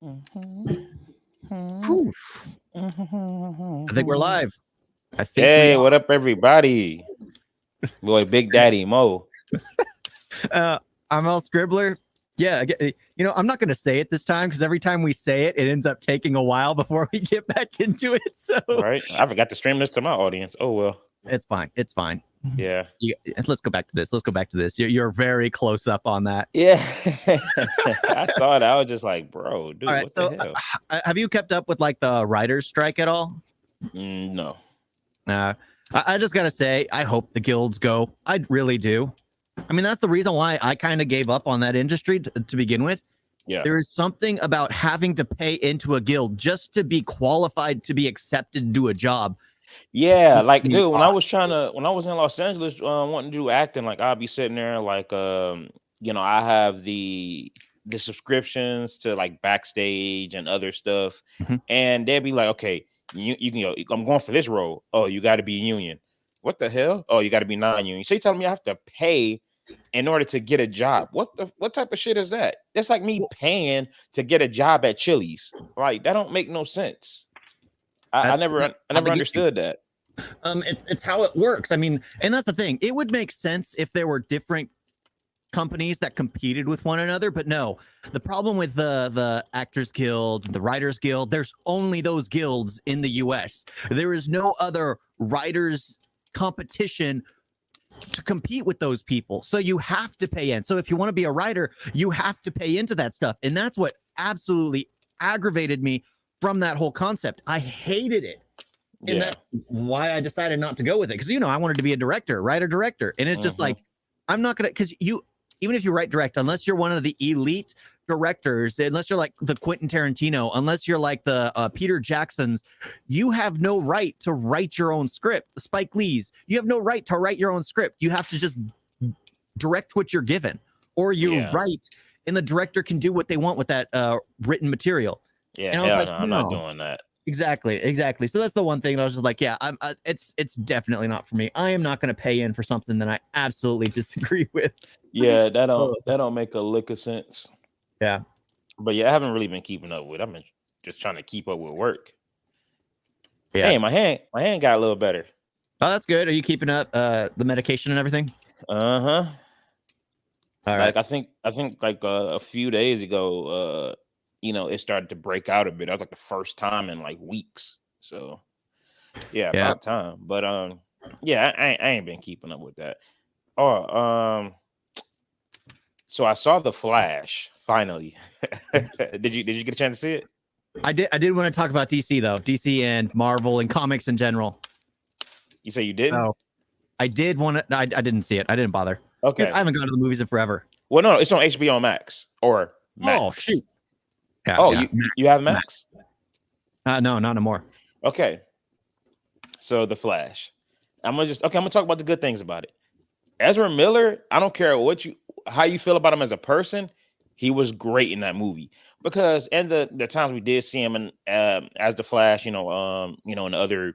Whew. I think we're live. I think we Hey, what up, everybody? Boy, Big Daddy Mo. are. I'm Al Scribbler. Yeah, I'm not going to say it this time because every time we say it, it ends up taking a while before we get back into it. So Right? I forgot to stream this to my audience. Oh well. it's fine. It's fine. Yeah. Let's go back to this. Let's go back to this. You're very close up on that. Yeah. I saw it. I was just like, bro, All dude, right. what the So hell? have you kept up with like the writers' strike at all? No. Uh, I just got to say, I hope the guilds go. I really do. I mean, that's the reason why I kind of gave up on that industry to begin with. Yeah. There is something about having to pay into a guild just to be qualified to be accepted to do a job. Yeah, Just like me dude, when off. I was in Los Angeles wanting to do acting, like I'll be sitting there like I have the subscriptions to like backstage and other stuff, Mhm. and they'd be like, okay, you can go, I'm going for this role. Oh, you got to be union. What the hell? Oh, you got to be non-union. So you telling me I have to pay in order to get a job? What type of shit is that? That's like me paying to get a job at Chili's. Like that don't make no sense. I That's never not I how never they get you. understood that. It's how it works. I mean, and that's the thing. It would make sense if there were different companies that competed with one another, but no. The problem with the Actors Guild, the Writers Guild, there's only those guilds in the US. There is no other writers competition to compete with those people. So you have to pay in. So if you want to be a writer, you have to pay into that stuff. And that's what absolutely aggravated me from that whole concept. I hated it. And Yeah. that's why I decided not to go with it. Because I wanted to be a director, writer, director. And it's just like, I'm not gonna, because even if you write direct, unless you're one of the elite directors, unless you're like the Quentin Tarantino, unless you're like the Peter Jacksons, you have no right to write your own script. Spike Lee's, you have no right to write your own script. You have to just direct what you're given, or you Yeah. write, and the director can do what they want with that written material. Yeah, And I was hell like, no, I'm not no. doing that. Exactly. So that's the one thing I was just like, yeah, it's definitely not for me. I am not going to pay in for something that I absolutely disagree with. Yeah, that don't make a lick of sense. Yeah. But yeah, I haven't really been keeping up with. I've been just trying to keep up with work. Yeah. Hey, my hand got a little better. Oh, that's good. Are you keeping up the medication and everything? Uh-huh. All Like right. I think like a few days ago, it started to break out a bit. That was like the first time in like weeks. So yeah, Yeah. about time. But yeah, I ain't been keeping up with that. Oh, so I saw The Flash finally. Did you get a chance to see it? I did want to talk about DC though. DC and Marvel and comics in general. You say you didn't? Oh, I did want to. I didn't see it. I didn't bother. Okay. I haven't gone to the movies in forever. Well, no, it's on HBO Max or Max. Oh shoot. Yeah. Oh, yeah. you have Max? No, not anymore. Okay. So The Flash. I'm gonna talk about the good things about it. Ezra Miller, I don't care how you feel about him as a person, he was great in that movie. Because in the times we did see him in as the Flash, in the other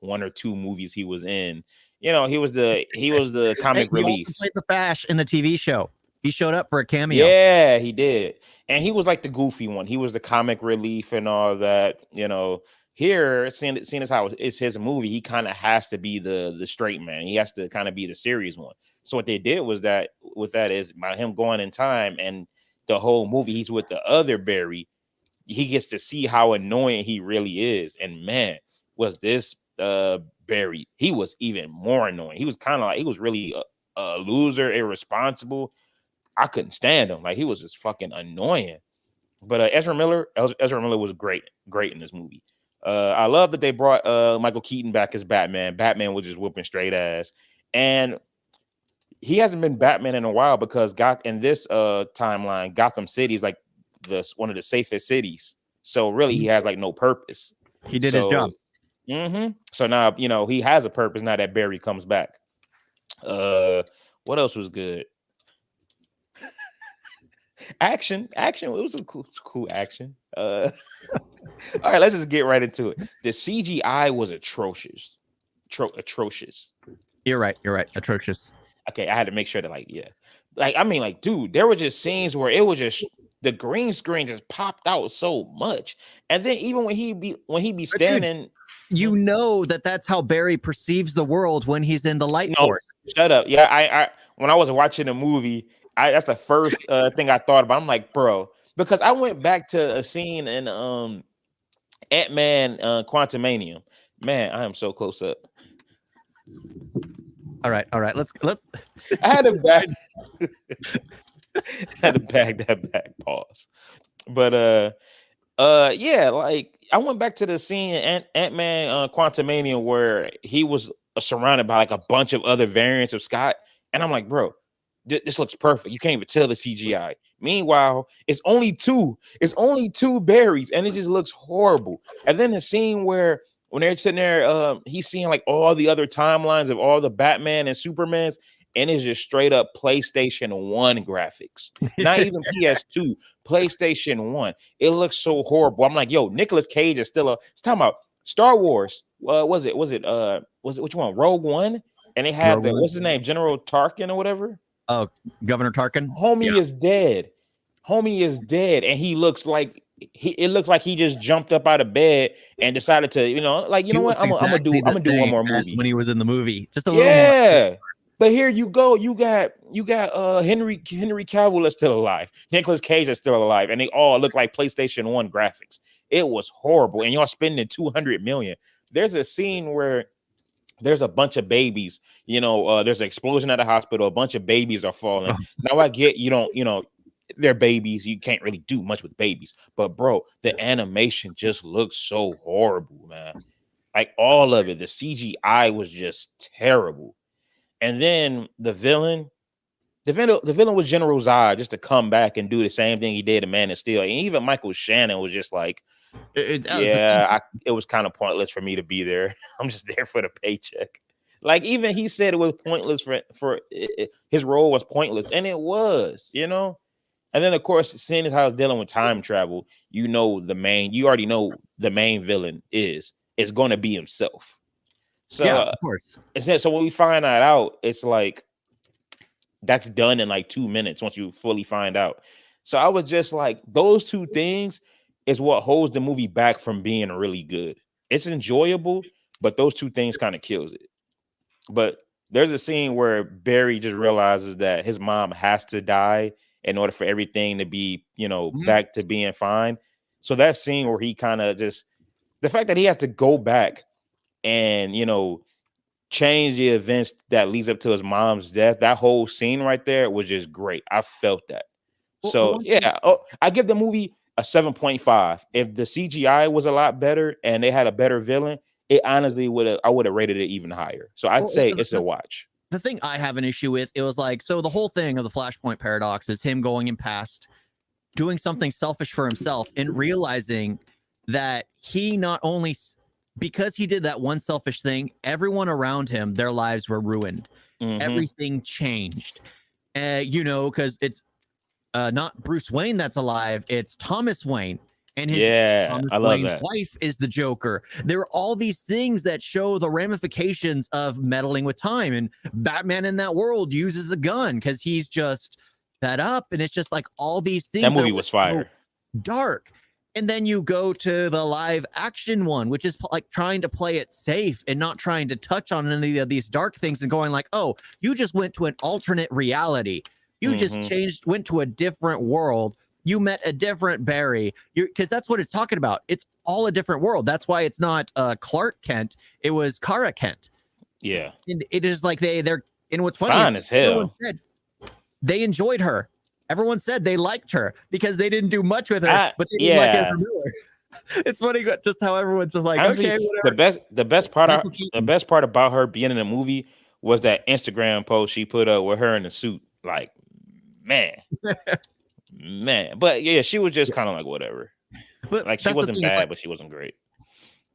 one or two movies he was in, he was the comic He relief. also played the Flash in the TV show. He showed up for a cameo. Yeah, he did. And he was like the goofy one. He was the comic relief and all that, Here, seeing as how it's his movie, he kind of has to be the straight man. He has to kind of be the serious one. So what they did was that is by him going in time and the whole movie, he's with the other Barry. He gets to see how annoying he really is. And man, was this Barry? He was even more annoying. He was kind of like he was really a loser, irresponsible. I couldn't stand him. Like he was just fucking annoying. But Ezra Miller was great in this movie. I love that they brought Michael Keaton back as Batman. Batman was just whooping straight ass, and he hasn't been Batman in a while because in this timeline, Gotham City is like one of the safest cities. So really, he has like no purpose. He did his job. So now he has a purpose now that Barry comes back. What else was good? Action. It was a cool action. All right, let's just get right into it. The CGI was atrocious. Atrocious. You're right. Atrocious. Okay, I had to make sure that dude, there were just scenes where it was just the green screen just popped out so much. And then even when he be But dude, standing, you know that's how Barry perceives the world when he's in the light no, force. shut up. Yeah, I when I was watching the movie, that's the first thing I thought about. I'm like, bro, because I went back to a scene in Ant-Man Quantumanium. Man, I am so close up. All right. Let's. I had to back had to bag that back. Pause. But yeah, like I went back to the scene in Ant-Man Quantumania where he was surrounded by like a bunch of other variants of Scott, and I'm like, bro, this looks perfect. You can't even tell the CGI. Meanwhile, it's only two berries, and it just looks horrible. And then the scene where when they're sitting there, he's seeing like all the other timelines of all the Batman and Supermans, and it's just straight up PlayStation 1 graphics, not even PS2, PlayStation 1. It looks so horrible. I'm like, yo, Nicolas Cage is still it's talking about Star Wars. Was it which one? Rogue One? And they had what's his name? General Tarkin or whatever. Oh, Governor Tarkin. Homie is dead. Homie is dead, and he looks like it looks like he just jumped up out of bed and decided to, like, you know what? I'm gonna do one more movie. When he was in the movie, just a little more. Yeah. But here you go. You got Henry Cavill is still alive. Nicolas Cage is still alive, and they all look like PlayStation 1 graphics. It was horrible, and y'all spending $200 million. There's a scene where there's a bunch of babies. There's an explosion at a hospital. A bunch of babies are falling. Now I get they're babies. You can't really do much with babies. But bro, the animation just looks so horrible, man. Like all of it, the CGI was just terrible. And then the villain was General Zod, just to come back and do the same thing he did in Man of Steel. And even Michael Shannon was just like, it was kind of pointless for me to be there. I'm just there for the paycheck. Like even he said it was pointless for his role was pointless, and it was, And then of course, seeing as how it's dealing with time travel, you already know the main villain is going to be himself. So yeah, of course. So when we find that out, it's like that's done in like 2 minutes once you fully find out. So I was just like, those two things is what holds the movie back from being really good. It's enjoyable, but those two things kind of kills it. But there's a scene where Barry just realizes that his mom has to die in order for everything to be, back to being fine. So that scene where he kind of just the fact that he has to go back and change the events that leads up to his mom's death, that whole scene right there was just great. I felt that. So yeah, I give the movie a 7.5. If the CGI was a lot better and they had a better villain, it honestly I would have rated it even higher. So I'd say it's a watch. The thing I have an issue with, it was like, so the whole thing of the Flashpoint paradox is him going in past, doing something selfish for himself, and realizing that he not only, because he did that one selfish thing, everyone around him, their lives were ruined. Mm-hmm. Everything changed. Because it's not Bruce Wayne that's alive, it's Thomas Wayne. And his Thomas Wayne's wife is the Joker. There are all these things that show the ramifications of meddling with time. And Batman in that world uses a gun because he's just fed up. And it's just like all these things. That movie was fire. So dark. And then you go to the live action one, which is like trying to play it safe and not trying to touch on any of these dark things and going like, oh, you just went to an alternate reality. You just went to a different world. You met a different Barry, because that's what it's talking about. It's all a different world. That's why it's not Clark Kent. It was Kara Kent. Yeah. And it is like they're, and what's funny, fine as hell. Said they enjoyed her. Everyone said they liked her because they didn't do much with her, but they didn't like Ezra Miller. It's funny just how everyone's just like, honestly, okay, whatever. The best part about her being in the movie was that Instagram post she put up with her in the suit. Like, man. But yeah, she was just kind of like whatever. But like she wasn't bad, but she wasn't great.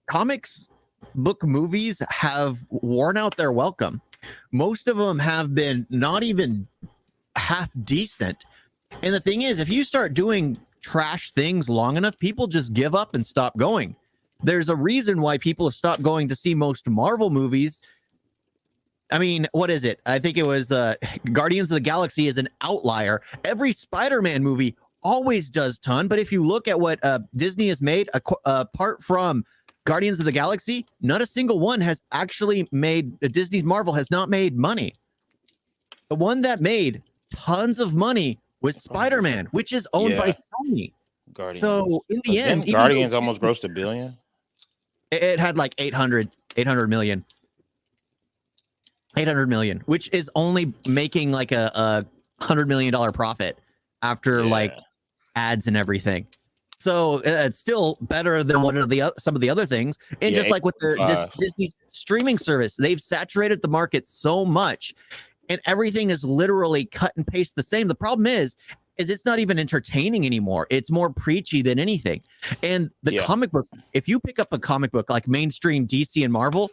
Comics book movies have worn out their welcome. Most of them have been not even half decent. And the thing is, if you start doing trash things long enough, people just give up and stop going. There's a reason why people have stopped going to see most Marvel movies. I mean, what is it? I think it was Guardians of the Galaxy is an outlier. Every Spider-Man movie always does ton. But if you look at what Disney has made, apart from Guardians of the Galaxy, not a single one has actually made. Disney's Marvel has not made money. The one that made tons of money was Spider-Man, which is owned by Sony. Guardians. So in the end, Guardians almost grossed $1 billion. It had like 800 million. 800 million, which is only making like a $100 million profit after like ads and everything. So it's still better than one of the some of the other things. And just like with the Disney streaming service, they've saturated the market so much, and everything is literally cut and paste the same. The problem is it's not even entertaining anymore. It's more preachy than anything. And the comic books, if you pick up a comic book like mainstream DC and Marvel,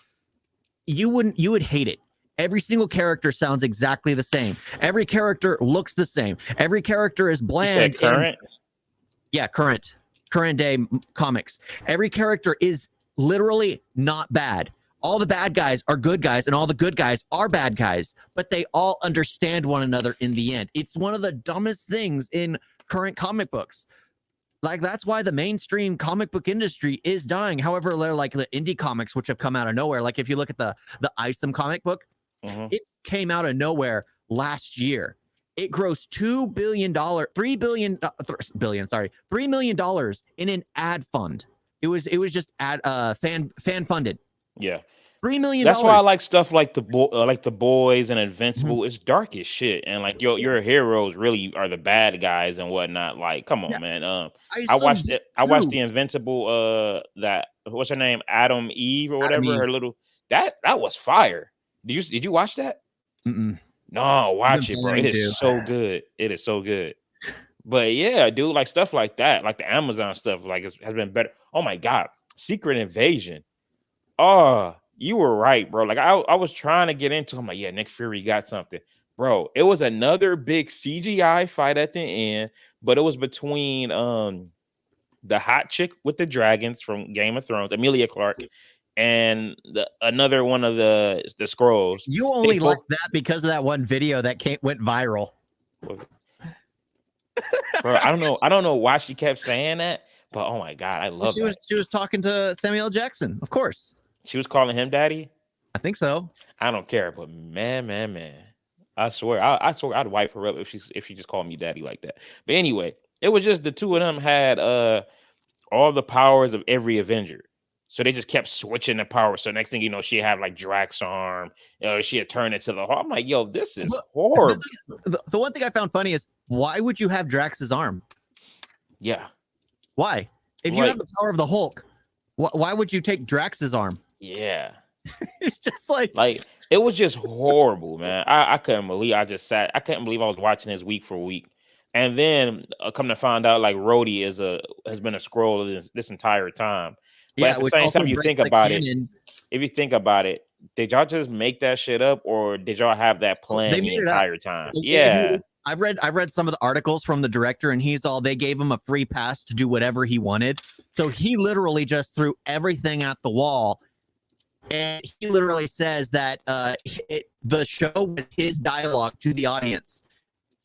you would hate it. Every single character sounds exactly the same. Every character looks the same. Every character is bland. You said current? Current day comics. Every character is literally not bad. All the bad guys are good guys, and all the good guys are bad guys, but they all understand one another in the end. It's one of the dumbest things in current comic books. Like, that's why the mainstream comic book industry is dying. However, they're like the indie comics, which have come out of nowhere. Like, if you look at the Isom comic book, it came out of nowhere last year. It grossed $3 million in an ad fund. It was just fan funded. Yeah. $3 million. That's why I like stuff like the Boys and Invincible. It's dark as shit, and like your heroes really are the bad guys and whatnot. Like, come on, man. I watched it. I watched the Invincible. That what's her name? Adam Eve or whatever. Her little that was fire. Did you watch that? No, watch it, bro. It is so good. It is so good. But yeah, dude, like stuff like that, like the Amazon stuff, like has been better. Oh my god, Secret Invasion. Oh, you were right, bro. Like I was trying to get into. I'm like, yeah, Nick Fury got something, bro. It was another big CGI fight at the end, but it was between the hot chick with the dragons from Game of Thrones, Emilia Clarke, and another one of the Skrulls. You only liked that because of that one video that went viral. Bro, I don't know why she kept saying that, but oh my god, I love it. She was talking to Samuel L. Jackson, of course. She was calling him daddy. I think so. I don't care, but man, I swear I'd wipe her up if she just called me daddy like that. But anyway, it was just the two of them had all the powers of every Avenger. So they just kept switching the power. So next thing you know, she had like Drax arm. She had turned into the. I'm like, yo, this is horrible. The one thing I found funny is, why would you have Drax's arm? Yeah. Why? If you have the power of the Hulk, why would you take Drax's arm? Yeah. It's just like it was just horrible, man. I couldn't believe I couldn't believe I was watching this week for week. And then come to find out, like Rhodey has been a Skrull this entire time. But at the same time, you think about it. If you think about it, did y'all just make that shit up, or did y'all have that plan the entire time? Yeah. I've read some of the articles from the director, and they gave him a free pass to do whatever he wanted. So he literally just threw everything at the wall. And he literally says that the show was his dialogue to the audience.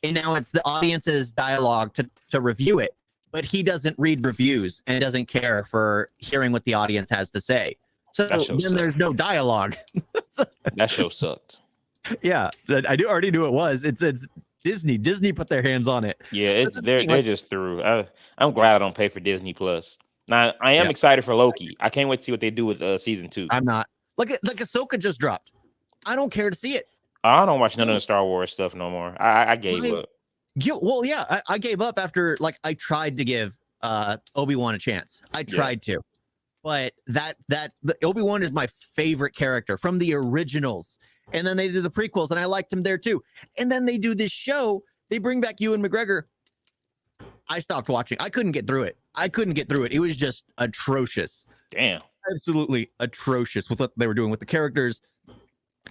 And now it's the audience's dialogue to review it. But he doesn't read reviews and doesn't care for hearing what the audience has to say. So then there's no dialogue. That show sucked. Yeah, I already knew it was. It's Disney. Disney put their hands on it. Yeah, they're just through. I'm glad I don't pay for Disney Plus. Now I am excited for Loki. I can't wait to see what they do with season 2. I'm not. Like Ahsoka just dropped. I don't care to see it. I don't watch none of the Star Wars stuff no more. I gave up. I gave up after I tried to give Obi-Wan a chance. I tried to, but Obi-Wan is my favorite character from the originals. And then they did the prequels, and I liked him there too. And then they do this show. They bring back Ewan McGregor. I stopped watching. I couldn't get through it. It was just atrocious. Damn. Absolutely atrocious with what they were doing with the characters,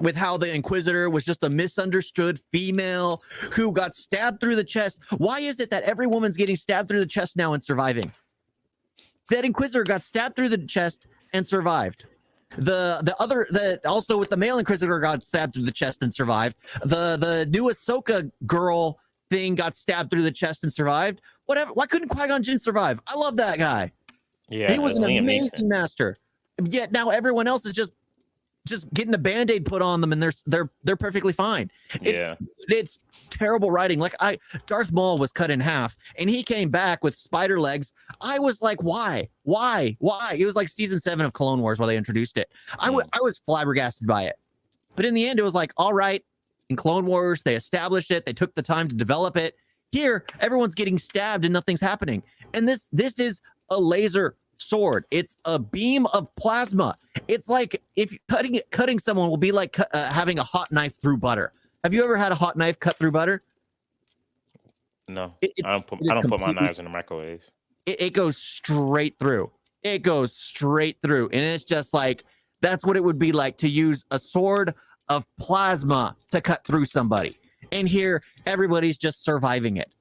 with how the Inquisitor was just a misunderstood female who got stabbed through the chest. Why is it that every woman's getting stabbed through the chest now and surviving? That Inquisitor got stabbed through the chest and survived. Also with the male Inquisitor got stabbed through the chest and survived. The new Ahsoka girl thing got stabbed through the chest and survived. Whatever. Why couldn't Qui-Gon Jinn survive? I love that guy. Yeah, He was that's an Liam amazing Neeson. master. Yet now everyone else is just getting a band-aid put on them and they're perfectly fine. Yeah. It's terrible writing. Like Darth Maul was cut in half and he came back with spider legs. I was like, why? It was like season 7 of Clone Wars while they introduced it. I was flabbergasted by it. But in the end, it was like, all right, in Clone Wars, they established it, they took the time to develop it. Here, everyone's getting stabbed and nothing's happening. And this is a laser sword. It's a beam of plasma. It's like if cutting someone will be like having a hot knife through butter. Have you ever had a hot knife cut through butter? No, I don't put my knives in the microwave. It goes straight through. It goes straight through, and it's just like that's what it would be like to use a sword of plasma to cut through somebody. And here, everybody's just surviving it.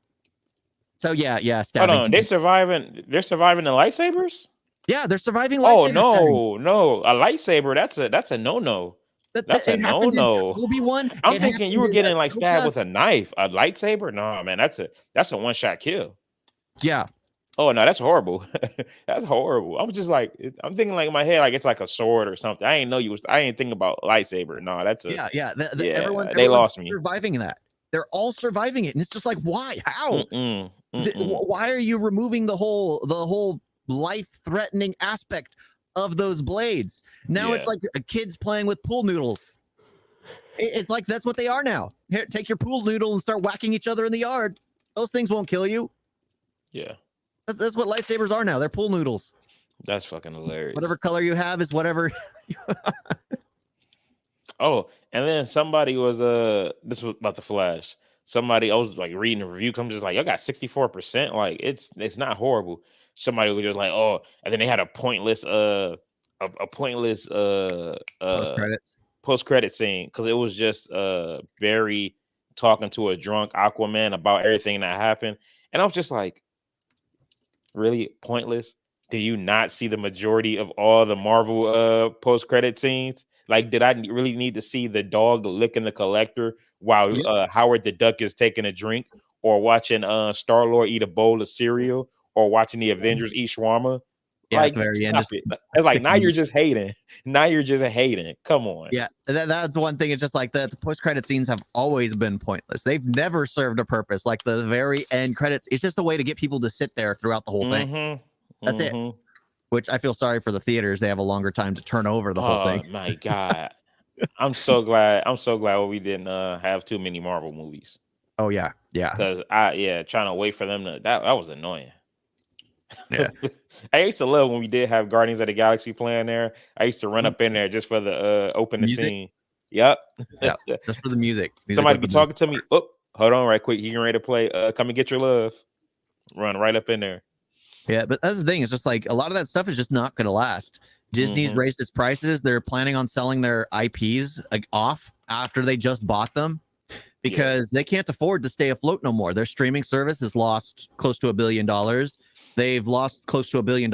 So yeah. Hold on, they're surviving the lightsabers? Yeah, they're surviving lightsabers. Oh no, a lightsaber, that's a no. That's a no. Obi-Wan. I'm thinking you were getting like stabbed with a knife. A lightsaber? No, man, that's a one-shot kill. Yeah. Oh no, that's horrible. That's horrible. I'm just like, I'm thinking like in my head, like it's like a sword or something. I ain't thinking about lightsaber. No, that's a Everyone they lost me. Surviving that. They're all surviving it, and it's just like, why? How? Why are you removing the whole life-threatening aspect of those blades? Now it's like kids playing with pool noodles. It's like that's what they are now. Here, take your pool noodle and start whacking each other in the yard. Those things won't kill you. Yeah. That's what lightsabers are now. They're pool noodles. That's fucking hilarious. Whatever color you have is whatever. Oh, and then somebody was this was about the Flash. Somebody I was like reading a review because I'm just like, y'all got 64%. Like it's not horrible. Somebody was just like, oh, and then they had a pointless post-credit scene because it was just Barry talking to a drunk Aquaman about everything that happened. And I was just like, really pointless? Do you not see the majority of all the Marvel post-credit scenes? Like, did I really need to see the dog licking the collector while Howard the Duck is taking a drink, or watching Star-Lord eat a bowl of cereal, or watching the Avengers eat shawarma? Yeah, like, at the very end, it's like now you're just hating. Now you're just hating. Come on. Yeah, that's one thing. It's just like the post-credit scenes have always been pointless. They've never served a purpose. Like the very end credits, it's just a way to get people to sit there throughout the whole thing. That's it. Which I feel sorry for the theaters. They have a longer time to turn over the whole thing. Oh my god. I'm so glad we didn't have too many Marvel movies. Oh yeah. Because trying to wait for them to that was annoying. Yeah. I used to love when we did have Guardians of the Galaxy playing there. I used to run up in there just for the opening scene. Yep. Yeah, just for the music. Somebody be talking to me. Oh, hold on right quick. You getting ready to play Come and Get Your Love. Run right up in there. Yeah, but that's the thing. It's just like a lot of that stuff is just not going to last. Disney's raised its prices. They're planning on selling their IPs off after they just bought them because they can't afford to stay afloat no more. Their streaming service has lost close to $1 billion. They've lost close to $1 billion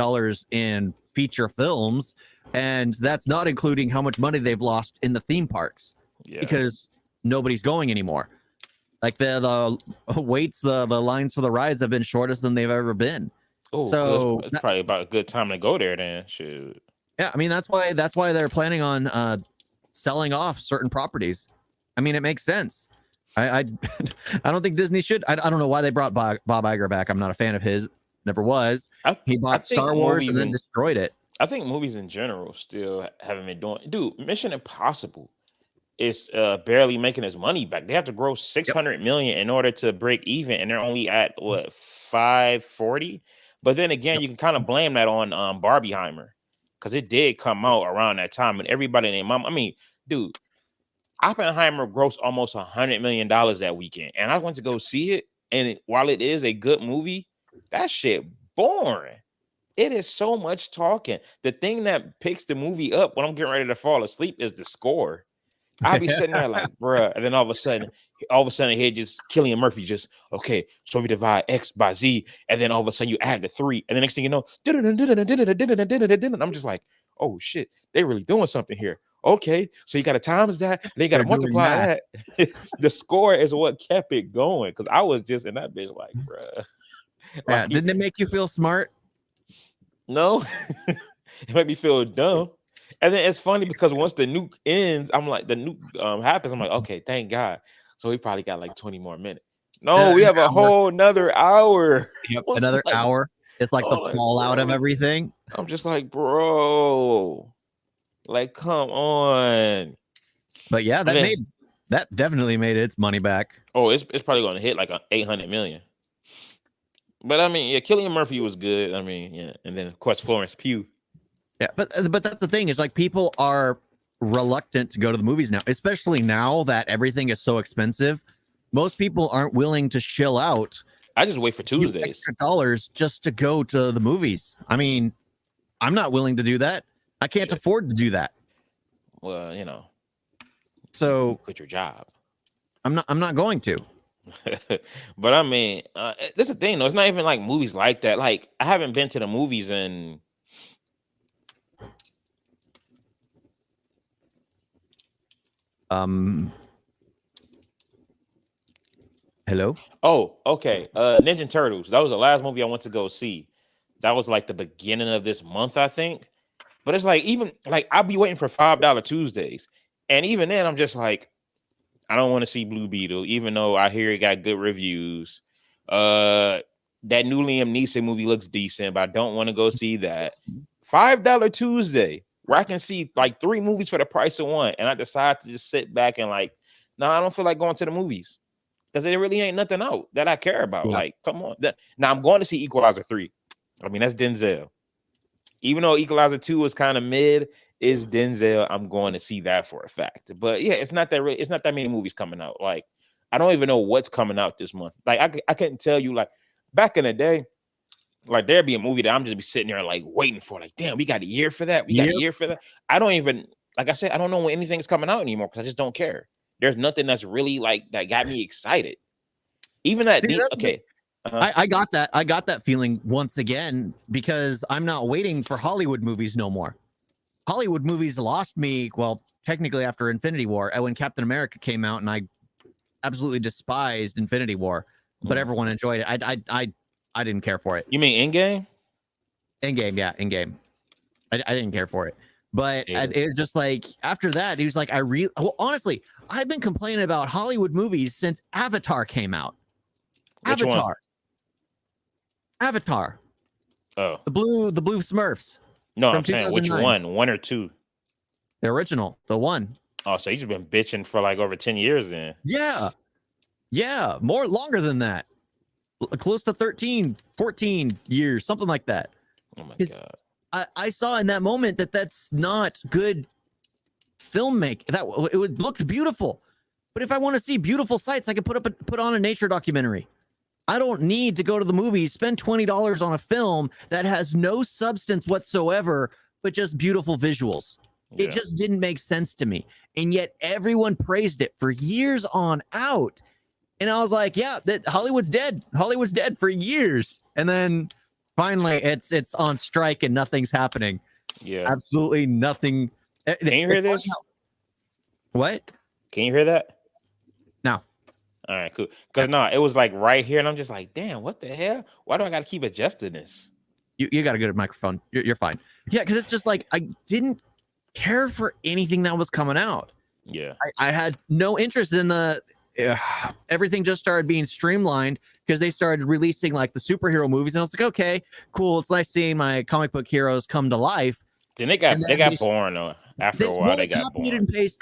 in feature films, and that's not including how much money they've lost in the theme parks because nobody's going anymore. Like the waits, the lines for the rides have been shortest than they've ever been. Oh, so it's probably about a good time to go there then. Shoot. Yeah, I mean that's why they're planning on selling off certain properties. I mean, it makes sense. I don't think Disney should. I don't know why they brought Bob Iger back. I'm not a fan of his. Never was. He bought Star Wars and then destroyed it. I think movies in general still haven't been doing. Dude, Mission Impossible is barely making its money back. They have to gross 600 million in order to break even, and they're only at what 540. But then again, you can kind of blame that on Barbieheimer because it did come out around that time, and everybody and their mom. I mean, dude, Oppenheimer grossed almost $100 million that weekend, and I went to go see it. And while it is a good movie, that shit boring. It is so much talking. The thing that picks the movie up when I'm getting ready to fall asleep is the score. I'll be sitting there like, bruh, and then all of a sudden, here just Cillian Murphy just, okay, so if you divide X by Z, and then all of a sudden you add the 3, and the next thing you know, and I'm just like, oh shit, they really doing something here. Okay, so you got to times that, then you got to multiply that. The score is what kept it going, because I was just in that bitch like, bruh. Yeah, didn't it make you feel smart? No, it made me feel dumb. And then it's funny because once the nuke ends, I'm like, the nuke happens. I'm like, okay, thank God. So we probably got like 20 more minutes. No, we An have a hour. whole another hour. Yep, I was another like, hour. It's like the oh, like, fallout of bro. everything. I'm just like, bro, like, come on. But yeah, And then, that definitely made its money back. oh, it's probably going to hit like 800 million. But I mean, yeah, Cillian Murphy was good. I mean, yeah, and then of course Florence Pugh. Yeah, but that's the thing is like people are reluctant to go to the movies now, especially now that everything is so expensive. Most people aren't willing to shill out I just wait for Tuesdays. extra dollars just to go to the movies. I mean, I'm not willing to do that. I can't afford to do that. Well, you know, So quit your job. I'm not going to. But I mean, that's the thing though. It's not even like movies like that. Like I haven't been to the movies in Hello? Oh, okay. Ninja Turtles. That was the last movie I went to go see. That was like the beginning of this month, I think. But it's like even like I'll be waiting for $5 Tuesdays. And even then I'm just like, I don't want to see Blue Beetle, even though I hear it got good reviews. That new Liam Neeson movie looks decent, but I don't want to go see that. $5 Tuesday, where I can see like 3 movies for the price of one, and I decide to just sit back and like, no, I don't feel like going to the movies because there really ain't nothing out that I care about. Yeah. Like, come on. Now I'm going to see Equalizer 3. I mean, that's Denzel. Even though Equalizer 2 was kind of mid, is Denzel. I'm going to see that for a fact. But yeah, it's not that many movies coming out. Like, I don't even know what's coming out this month. Like, I couldn't tell you. Like, back in the day, like there'd be a movie that I'm just be sitting there like waiting for. Like, damn, we got a year for that. We got a year for that. I don't even, like I said, I don't know when anything's coming out anymore because I just don't care. There's nothing that's really like that got me excited. Even that. Okay. I got that. I got that feeling once again because I'm not waiting for Hollywood movies no more. Hollywood movies lost me. Well, technically after Infinity War, when Captain America came out, and I absolutely despised Infinity War, but everyone enjoyed it. I didn't care for it. You mean Endgame? Endgame, yeah, Endgame. I didn't care for it. But it was just like after that, he was like, well, honestly, I've been complaining about Hollywood movies since Avatar came out. Which one? Avatar. Oh, the blue Smurfs. No, I'm saying which one or two? The original, the one. Oh, so you've been bitching for like over 10 years then. Yeah, more longer than that. Close to 13, 14 years, something like that. Oh my God. I saw in that moment that's not good filmmaking. That it looked beautiful. But if I want to see beautiful sights, I can put on a nature documentary. I don't need to go to the movies, spend $20 on a film that has no substance whatsoever, but just beautiful visuals. Yeah. It just didn't make sense to me. And yet everyone praised it for years on out. And I was like, yeah, Hollywood's dead. Hollywood's dead for years. And then finally it's on strike and nothing's happening. Yeah. Absolutely nothing. Can you hear this? What? Can you hear that? No. All right, cool. Because no, it was like right here, and I'm just like, damn, what the hell? Why do I got to keep adjusting this? You got a good microphone. You're fine. Yeah, because it's just like I didn't care for anything that was coming out. Yeah, I had no interest in the. Everything just started being streamlined because they started releasing like the superhero movies, and I was like, okay, cool. It's nice seeing my comic book heroes come to life. Then they got boring though. After a while, they got copied and paste,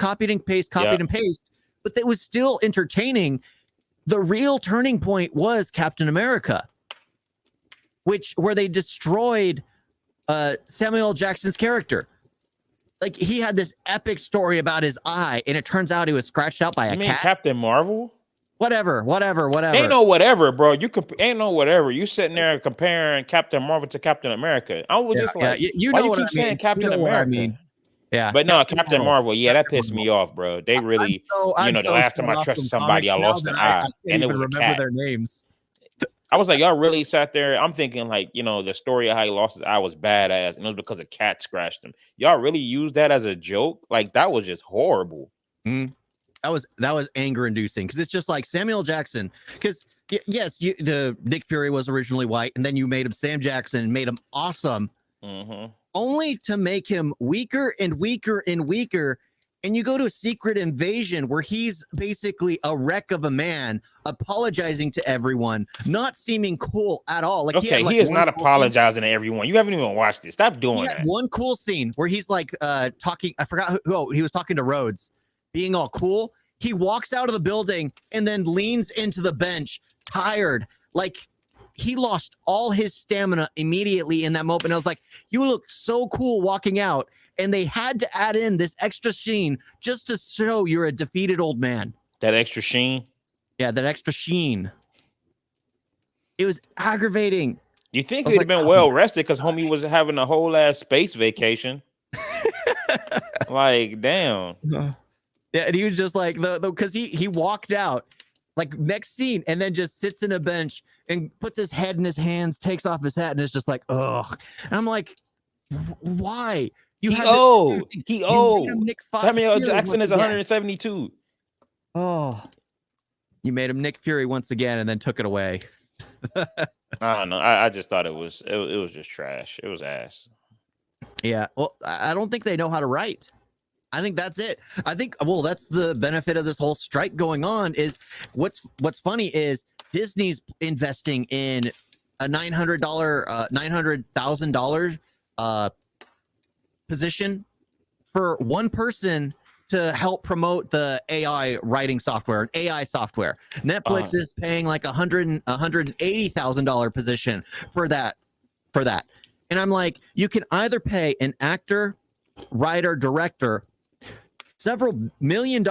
and paste. But it was still entertaining. The real turning point was Captain America, where they destroyed Samuel L. Jackson's character. Like he had this epic story about his eye, and it turns out he was scratched out by a cat. You mean Captain Marvel? Whatever. Ain't no whatever, bro. Ain't no whatever. You sitting there comparing Captain Marvel to Captain America. I was just like, you know what I mean? Saying Captain America? I mean. Yeah, but no, Captain Marvel. Yeah, that pissed me off, bro. They really, the last time I trusted somebody, I lost an eye, and it was a cat. Their names. I was like, y'all really sat there. I'm thinking like, the story of how he lost his eye was badass, and it was because a cat scratched him. Y'all really used that as a joke? Like that was just horrible. Mm. That was anger inducing because it's just like Samuel Jackson. Because yes, Nick Fury was originally white, and then you made him Sam Jackson and made him awesome, only to make him weaker and weaker and weaker. And you go to a Secret Invasion where he's basically a wreck of a man, apologizing to everyone, not seeming cool at all. Like he is not apologizing to everyone. You haven't even watched it. Stop doing that. One cool scene where he's like talking. I forgot who he was talking to Rhodes, being all cool. He walks out of the building and then leans into the bench, tired, like he lost all his stamina immediately in that moment. I was like, you look so cool walking out. And they had to add in this extra sheen just to show you're a defeated old man. That extra sheen? Yeah, that extra sheen. It was aggravating. You think he'd have been well rested because homie was having a whole ass space vacation. Like, damn. Yeah, and he was just like, because he walked out, like next scene, and then just sits in a bench and puts his head in his hands, takes off his hat, and it's just like, ugh. And I'm like, why? He owed. Samuel Jackson is 172. Oh, you made him Nick Fury once again, and then took it away. I don't know. I just thought it was just trash. It was ass. Yeah. Well, I don't think they know how to write. I think that's it. I think that's the benefit of this whole strike going on. Is what's funny is Disney's investing in a $900,000 position for one person to help promote the AI writing software, AI software. Netflix is paying like $180,000 position for that. And I'm like, you can either pay an actor, writer, director several $1 million,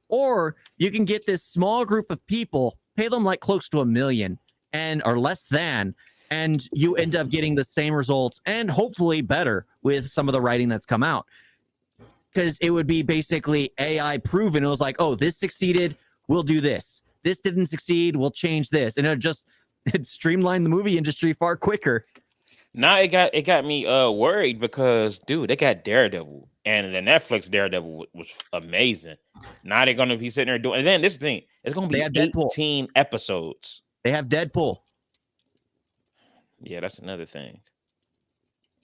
or you can get this small group of people, pay them like close to $1 million or less than, and you end up getting the same results and hopefully better with some of the writing that's come out. Because it would be basically AI proven. It was like, oh, this succeeded, we'll do this. This didn't succeed, we'll change this. And it streamlined the movie industry far quicker. Now it got me worried because, dude, they got Daredevil. And the Netflix Daredevil was amazing. Now they're going to be sitting there doing... And then this thing, it's going to be 18 episodes. They have Deadpool. Yeah, that's another thing.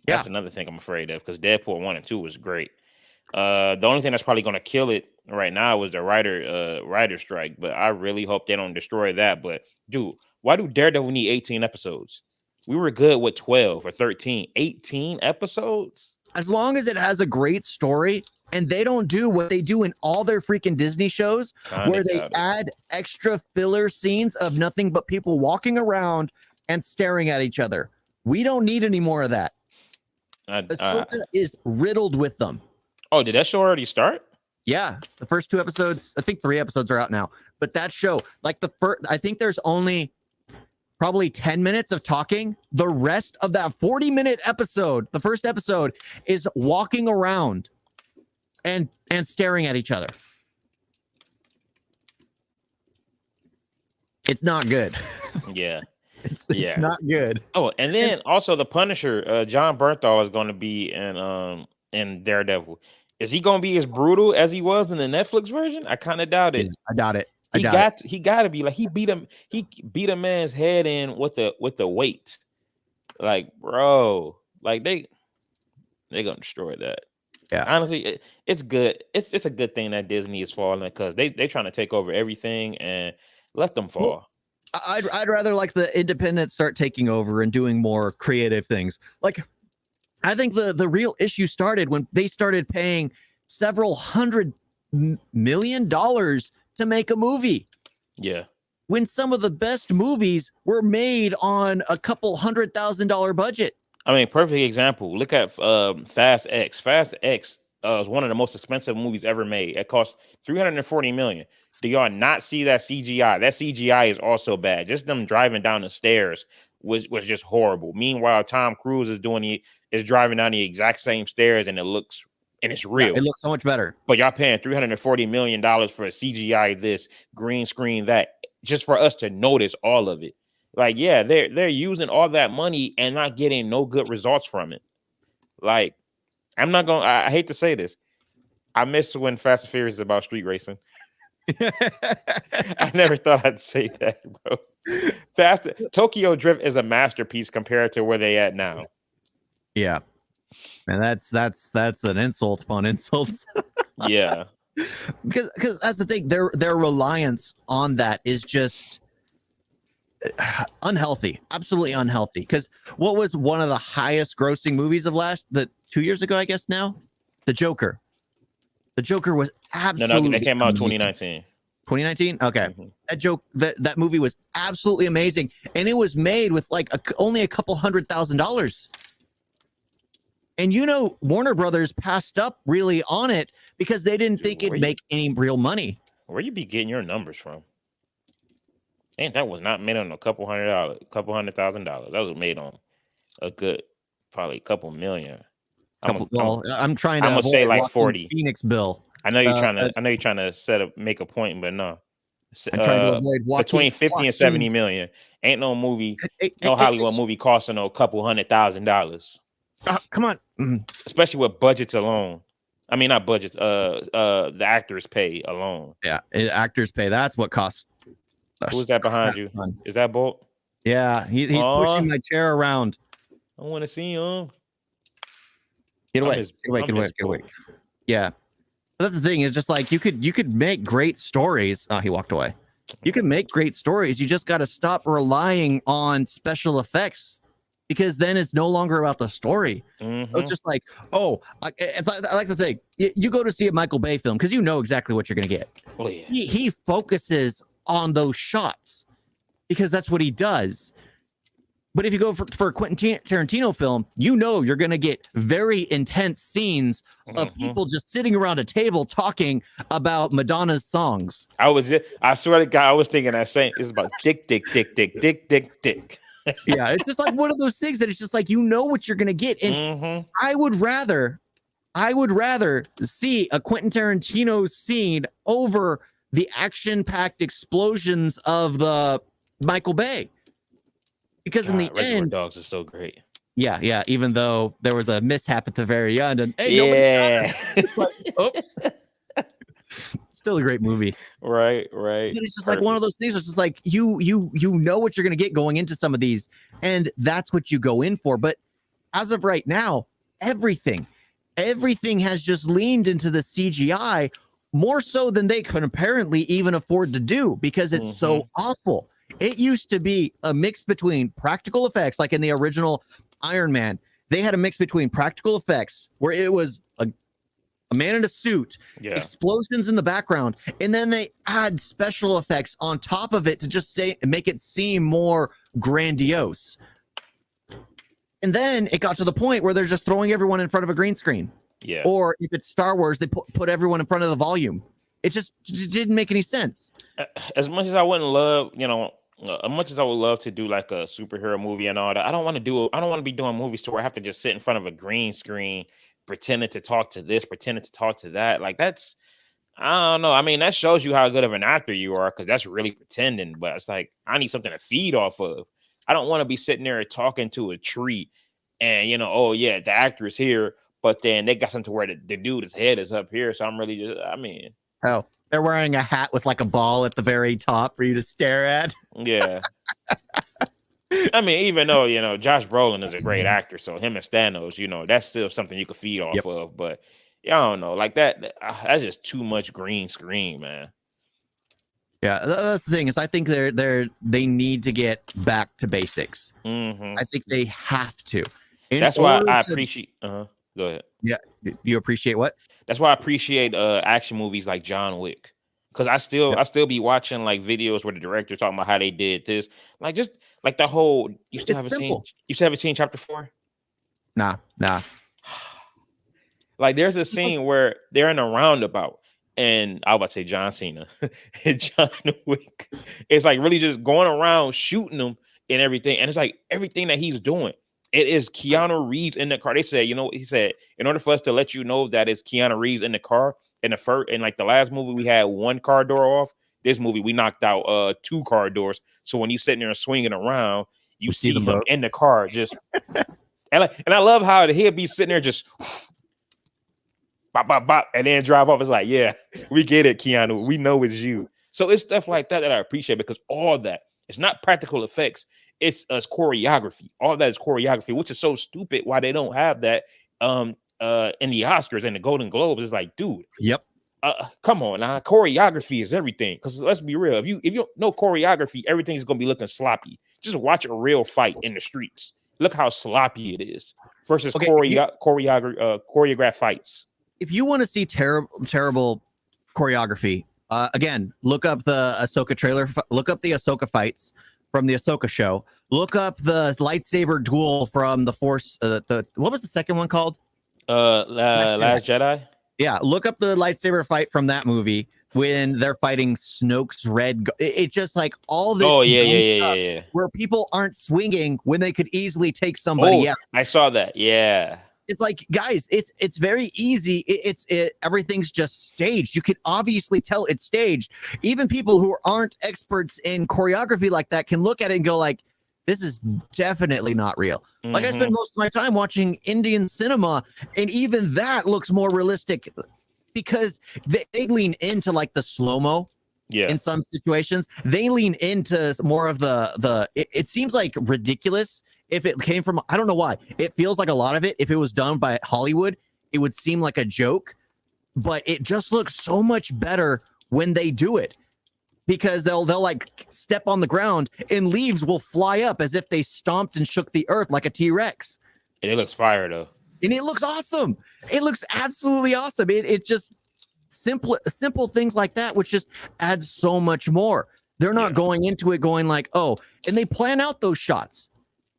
That's another thing I'm afraid of, because Deadpool 1 and 2 was great. The only thing that's probably going to kill it right now was the writer strike, but I really hope they don't destroy that. But, dude, why do Daredevil need 18 episodes? We were good with 12 or 13. 18 episodes? As long as it has a great story and they don't do what they do in all their freaking Disney shows, where they add extra filler scenes of nothing but people walking around and staring at each other. We don't need any more of that. Ahsoka is riddled with them. Oh, did that show already start? Yeah, the first 2 episodes, I think 3 episodes are out now. But that show, like I think there's only probably 10 minutes of talking. The rest of that 40-minute episode, the first episode, is walking around and staring at each other. It's not good. Yeah. It's not good. Oh, and then also the Punisher, John Bernthal, is going to be in Daredevil. Is he going to be as brutal as he was in the Netflix version? I kind of doubt it. I doubt it. He got to be like, he beat a man's head in with the weight. Like, bro, like they're gonna destroy that. Yeah, honestly, it's good. It's a good thing that Disney is falling, because they trying to take over everything, and let them fall. Well, I'd rather like the independents start taking over and doing more creative things. Like, I think the real issue started when they started paying several $100 million to make a movie. Yeah. When some of the best movies were made on a couple $100,000 budget. I mean, perfect example. Look at Fast X. Fast X is one of the most expensive movies ever made. It cost $340 million. Do y'all not see that CGI? That CGI is also bad. Just them driving down the stairs was just horrible. Meanwhile, Tom Cruise is driving down the exact same stairs, and it's real. Yeah, it looks so much better. But y'all paying $340 million for a CGI this, green screen that, just for us to notice all of it. Like, yeah, they're using all that money and not getting no good results from it. Like, I hate to say this. I miss when Fast and Furious is about street racing. I never thought I'd say that, bro. Tokyo Drift is a masterpiece compared to where they at now. Yeah, and that's an insult upon insults. Yeah, because that's the thing. Their reliance on that is just unhealthy, absolutely unhealthy. Because what was one of the highest grossing movies of the 2 years ago, I guess now, The Joker. The Joker was absolutely that came out amazing. 2019. 2019. Okay, Mm-hmm. that movie was absolutely amazing, and it was made with like only a couple $100,000. And Warner Brothers passed up really on it because they didn't think it'd make any real money. Where you be getting your numbers from? And that was not made on a couple $100,000. That was made on a good, probably a couple million. I'm trying to I'm gonna say like 40. Phoenix Bill. I know you're trying to make a point, but no. I'm trying to avoid between 50 and 70 million. Ain't no movie, Hollywood movie costing no couple $100,000. Come on. Especially with budgets alone. I mean, not budgets, the actors pay alone. Yeah, actors pay. That's what costs. Who's that behind you? Is that Bolt? Yeah, he's pushing my chair around. I want to see him. Get away. Yeah. But that's the thing, is just like you could make great stories. Oh, he walked away. You can make great stories. You just got to stop relying on special effects, because then it's no longer about the story. Mm-hmm. It's just like, I like to think, you go to see a Michael Bay film because you know exactly what you're going to get. Oh, yeah. He focuses on those shots because that's what he does. But if you go for a Quentin Tarantino film, you know you're going to get very intense scenes of people just sitting around a table talking about Madonna's songs. I swear to God, I was thinking that same. It's about dick. Yeah, it's just like one of those things that it's just like, what you're going to get. And I would rather see a Quentin Tarantino scene over the action-packed explosions of the Michael Bay. Because in the end, Dogs is so great. Yeah. Even though there was a mishap at the very end, and oops. Still a great movie. Right. But it's just like one of those things. It's just like you know what you're gonna get going into some of these, and that's what you go in for. But as of right now, everything has just leaned into the CGI more so than they could apparently even afford to do, because it's so awful. It used to be a mix between practical effects, like in the original Iron Man. They had a mix between practical effects, where it was a man in a suit, explosions in the background, and then they add special effects on top of it to just make it seem more grandiose. And then it got to the point where they're just throwing everyone in front of a green screen. Yeah. Or if it's Star Wars, they put everyone in front of the volume. It just didn't make any sense. As much as I wouldn't love, as much as I would love to do like a superhero movie and all that, I don't want to be doing movies to where I have to just sit in front of a green screen, pretending to talk to this, pretending to talk to that. Like that's, I don't know. I mean, that shows you how good of an actor you are, because that's really pretending. But it's like, I need something to feed off of. I don't want to be sitting there talking to a tree and, the actor is here, but then they got something to where the dude's head is up here. So I'm really just, Oh, they're wearing a hat with like a ball at the very top for you to stare at. Yeah. I mean, even though, Josh Brolin is a great actor, so him and Thanos, that's still something you could feed off of. But I don't know, like that's just too much green screen, man. Yeah, that's the thing, is I think they need to get back to basics. I think they have to. That's why I appreciate. Go ahead. Yeah, you appreciate what? That's why I appreciate action movies like John Wick, because I still be watching like videos where the director talking about how they did this, like just like the whole. You still haven't seen Chapter 4? Nah. Like there's a scene where they're in a roundabout, and I was about to say John Cena and John Wick. It's like really just going around shooting them and everything, and it's like everything that he's doing. It is Keanu Reeves in the car. They said, he said, in order for us to let you know that it's Keanu Reeves in the car, in the last movie, we had one car door off. This movie, we knocked out 2 car doors. So when he's sitting there swinging around, you see him in the car just. and I love how he'll be sitting there just. bop, bop, bop, and then drive off. It's like, yeah, we get it, Keanu. We know it's you. So it's stuff like that that I appreciate because all that, it's not practical effects. It's choreography. All that is choreography, which is so stupid why they don't have that in the Oscars and the Golden Globes. It's like, dude, Yep. come on now. Choreography is everything. Because let's be real. If you don't know choreography, everything's gonna be looking sloppy. Just watch a real fight in the streets. Look how sloppy it is versus Okay, choreographed fights. if you want to see terrible choreography, again, look up the Ahsoka trailer. Look up the Ahsoka fights from the Ahsoka show. Look up the lightsaber duel from the Force. What was the second one called? Last Jedi. Yeah, look up the lightsaber fight from that movie when they're fighting Snoke's red. It's just like all this. Oh yeah. Where people aren't swinging when they could easily take somebody out. I saw that. Yeah. It's like, guys, it's very easy. Everything's just staged. You can obviously tell it's staged. Even people who aren't experts in choreography like that can look at it and go like, this is definitely not real. Like I spend most of my time watching Indian cinema, and even that looks more realistic because they lean into like the slow-mo. Yeah. In some situations, they lean into more of it seems like ridiculous if it came from, I don't know why. It feels like a lot of it, if it was done by Hollywood, it would seem like a joke, but it just looks so much better when they do it because they'll like step on the ground and leaves will fly up as if they stomped and shook the earth like a T-Rex. And it looks fire though. And it looks awesome. It looks absolutely awesome. It's just simple things like that, which just adds so much more. They're not going into it going like, oh, and they plan out those shots.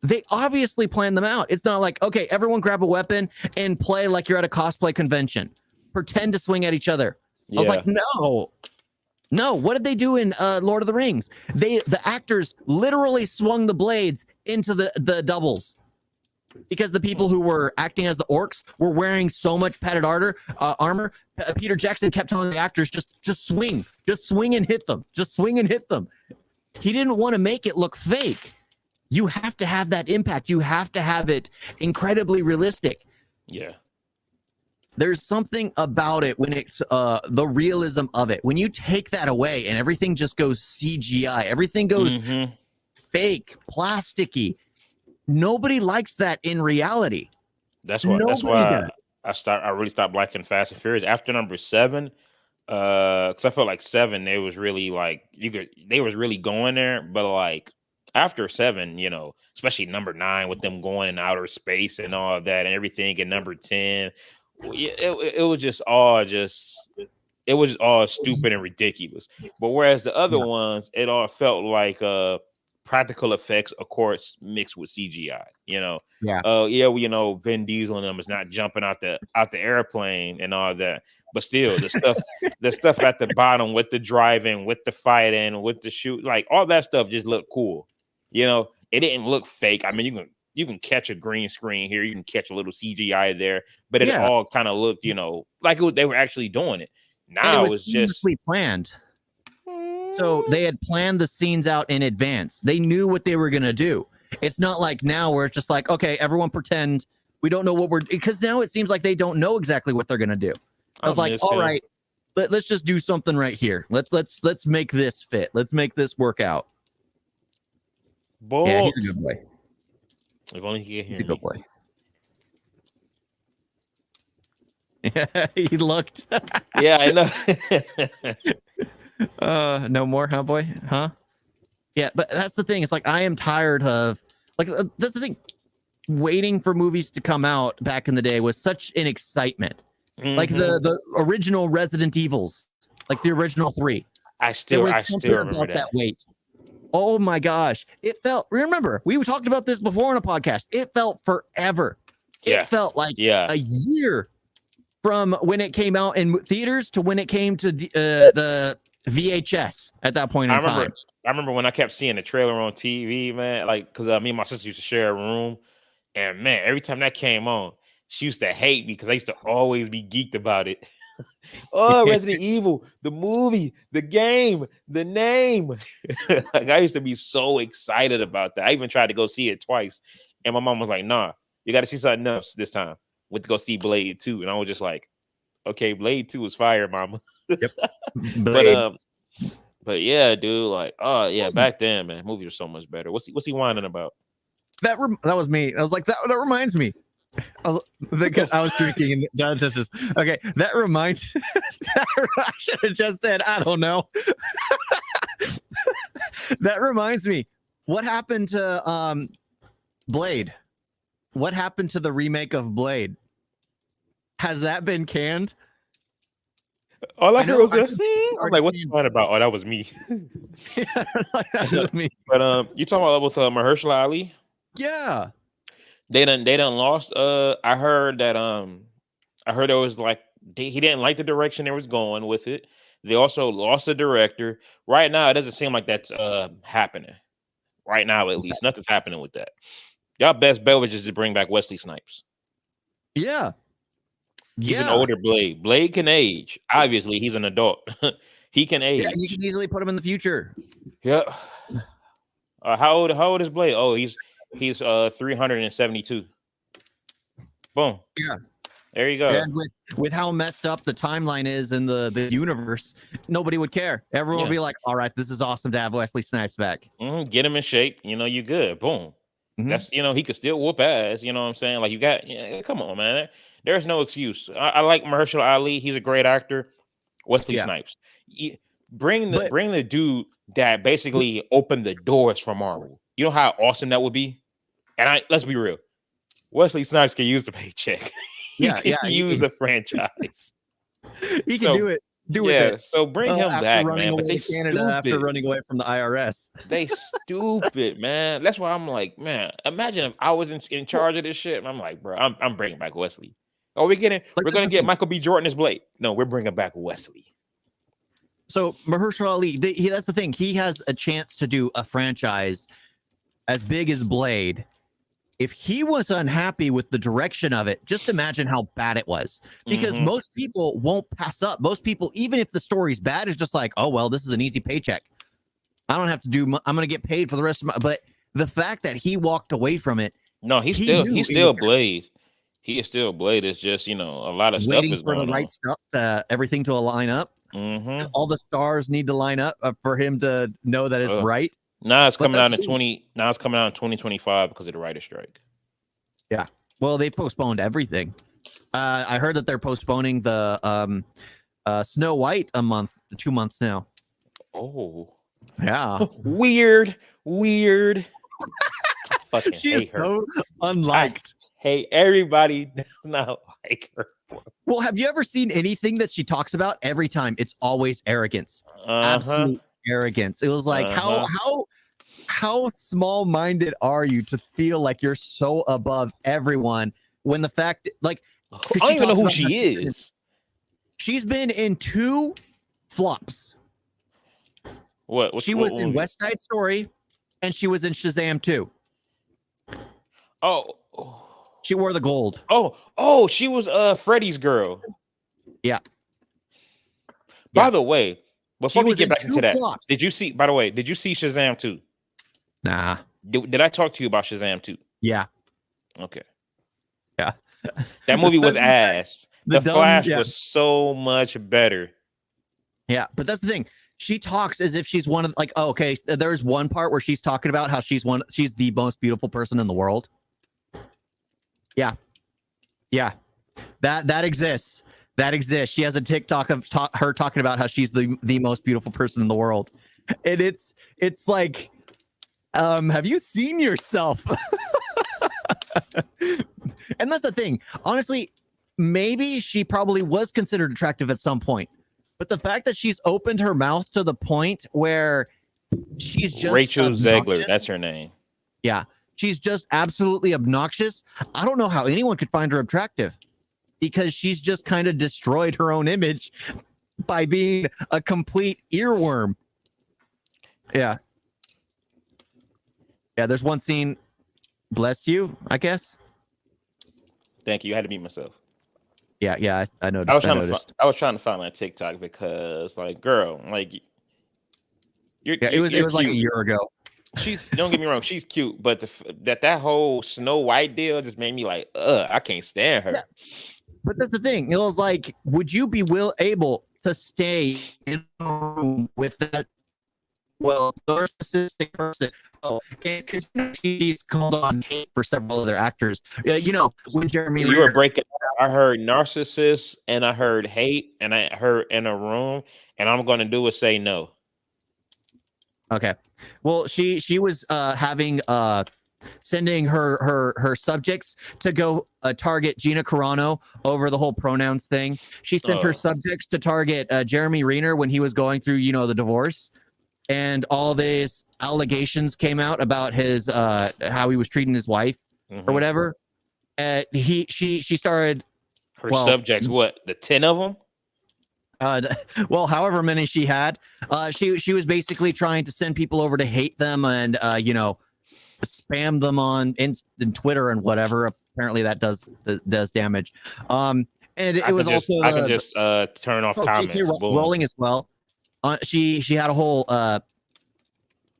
They obviously plan them out. It's not like, okay, everyone grab a weapon and play like you're at a cosplay convention. Pretend to swing at each other. I was like, no. What did they do in Lord of the Rings? The actors literally swung the blades into the doubles because the people who were acting as the orcs were wearing so much padded armor. Peter Jackson kept telling the actors, just swing and hit them. Just swing and hit them. He didn't want to make it look fake. You have to have that impact. You have to have it incredibly realistic. Yeah. There's something about it when it's the realism of it. When you take that away and everything just goes CGI, everything goes fake, plasticky. Nobody likes that in reality. That's why I really stopped liking Fast and Furious after number 7. Because I felt like 7, they was really like they was really going there, but like after 7, especially number 9 with them going in outer space and all of that and everything, and number 10, it was just all stupid and ridiculous. But whereas the other ones, it all felt like practical effects, of course, mixed with CGI. Vin Diesel and them is not jumping out the airplane and all that, but still the stuff at the bottom with the driving, with the fighting, with the shoot, like all that stuff just looked cool. It didn't look fake. I mean, you can catch a green screen here, you can catch a little CGI there, but it all kind of looked, like they were actually doing it. Now it was just planned. So they had planned the scenes out in advance. They knew what they were going to do. It's not like now where it's just like, okay, everyone pretend we don't know what because now it seems like they don't know exactly what they're going to do. I was like, all right, let's just do something right here. Let's make this fit. Let's make this work out. Yeah, he's a good boy. If only he could hear He's a good boy. Yeah, he looked. Yeah, I know. No more, huh, boy? Huh? Yeah, but that's the thing. It's like I am tired of that's the thing. Waiting for movies to come out back in the day was such an excitement. Like the original Resident Evils, like the original 3. I still remember that wait. Oh my gosh. It felt, remember, we talked about this before on a podcast. It felt forever. It felt like a year from when it came out in theaters to when it came to the VHS at that point in time. I remember when I kept seeing the trailer on TV, man, like, because me and my sister used to share a room. And man, every time that came on, she used to hate me because I used to always be geeked about it. Oh, Resident Evil, the movie, the game, the name. Like I used to be so excited about that. I even tried to go see it twice. And my mom was like, nah, you got to see something else this time. Went to go see Blade 2. And I was just like, Okay, Blade 2 was fire, mama. Yep. But Blade. but yeah, dude, like, oh yeah, back then, man, movie was so much better. What's he whining about? That was me. I was like, that reminds me. I was drinking and John just okay. That reminds. I should have just said, I don't know. That reminds me. What happened to Blade? What happened to the remake of Blade? Has that been canned? All I heard was I'm like, what's he whining about? Oh, that was me. Yeah, that was me. But you talking about with Mahershala Ali? Yeah. They done lost. I heard that it was like he didn't like the direction they was going with it. They also lost the director. Right now, it doesn't seem like that's happening. Right now, at least, nothing's happening with that. Y'all best bet is to bring back Wesley Snipes. Yeah. He's an older Blade. Blade can age. Obviously, he's an adult. He can age. Yeah, you can easily put him in the future. Yep. How old is Blade? Oh, he's 372. Boom. Yeah. There you go. And with how messed up the timeline is in the universe, nobody would care. Everyone would be like, all right, this is awesome to have Wesley Snipes back. Get him in shape. You good. Boom. That's he could still whoop ass. You know what I'm saying? Like you got come on, man. There's no excuse. I like Mahershala Ali. He's a great actor. Wesley Snipes. Bring the dude that basically opened the doors for Marvel. You know how awesome that would be? And let's be real. Wesley Snipes can use the paycheck. He can use a franchise. He can do it. With it. So bring him back, man. But they Canada after running away from the IRS. They stupid, man. That's why I'm like, man. Imagine if I was in charge of this shit, and I'm like, bro, I'm bringing back Wesley. Oh, we're gonna get Michael B. Jordan as Blade. No, we're bringing back Wesley. So Mahershala Ali, that's the thing. He has a chance to do a franchise as big as Blade. If he was unhappy with the direction of it, just imagine how bad it was. Because most people won't pass up. Most people, even if the story's bad, is just like, oh, well, this is an easy paycheck. I don't have to do, I'm going to get paid for the rest of my, but the fact that he walked away from it. No, he's still Blade. He is still Blade. It's just, a lot of stuff is for the right stuff, everything to line up. All the stars need to line up for him to know that it's right. Now it's coming out in 2025 because of the writer's strike. Yeah. Well, they postponed everything. I heard that they're postponing the Snow White 2 months now. Oh. Yeah. Weird. She's so unliked. Hey, everybody does not like her. Well, have you ever seen anything that she talks about? Every time it's always arrogance. Absolute arrogance. It was like how small-minded are you to feel like you're so above everyone when the fact I don't even know who she is. She's been in 2 flops. What she was in West Side Story and she was in Shazam 2. Oh, she wore the gold. Oh, she was Freddy's girl. Yeah. By the way, before we get back into that, did you see Shazam 2? Nah. Did I talk to you about Shazam 2? Yeah. Okay. Yeah. That movie was ass. The Flash was so much better. Yeah, but that's the thing. She talks as if she's one of there's one part where she's talking about how she's the most beautiful person in the world. Yeah. Yeah. That exists. That exists. She has a TikTok of her talking about how she's the most beautiful person in the world. And it's like, have you seen yourself? And that's the thing. Honestly, maybe she probably was considered attractive at some point. But the fact that she's opened her mouth to the point where she's just Rachel Zegler, that's her name. Yeah. She's just absolutely obnoxious. I don't know how anyone could find her attractive because she's just kind of destroyed her own image by being a complete earworm. Yeah. Yeah, there's one scene. Bless you, I guess. Thank you. I had to mute myself. Yeah, I noticed. I was trying to find that TikTok because, girl, it was like a year ago. Don't get me wrong, she's cute, but that whole Snow White deal just made me like, I can't stand her. But that's the thing. It was like, would you be able to stay in a room with that narcissistic person? Oh, because she's called on hate for several other actors. When Jeremy You were Renner. breaking. I heard narcissist, and I heard hate, and I heard in a room, and I'm going to do is say no. Okay, well, she was having sending her subjects to go target Gina Carano over the whole pronouns thing. She sent her subjects to target Jeremy Renner when he was going through, the divorce, and all these allegations came out about his how he was treating his wife or whatever. She started her subjects. What, the 10 of them? Well, however many she had, she was basically trying to send people over to hate them and spam them on Twitter and whatever. Apparently that does damage. And it was also I can just turn off comments. Rowling as well. She had a whole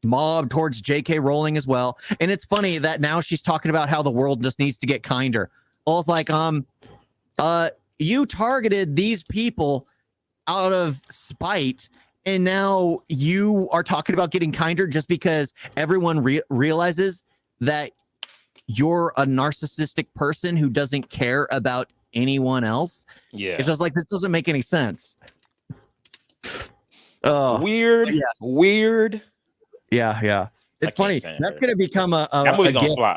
mob towards J.K. Rowling as well. And it's funny that now she's talking about how the world just needs to get kinder. I was like, you targeted these people out of spite, and now you are talking about getting kinder just because everyone realizes that you're a narcissistic person who doesn't care about anyone else. Yeah, it's just like, this doesn't make any sense. Weird. Yeah. It's funny. That's going to become a movie's gonna flop.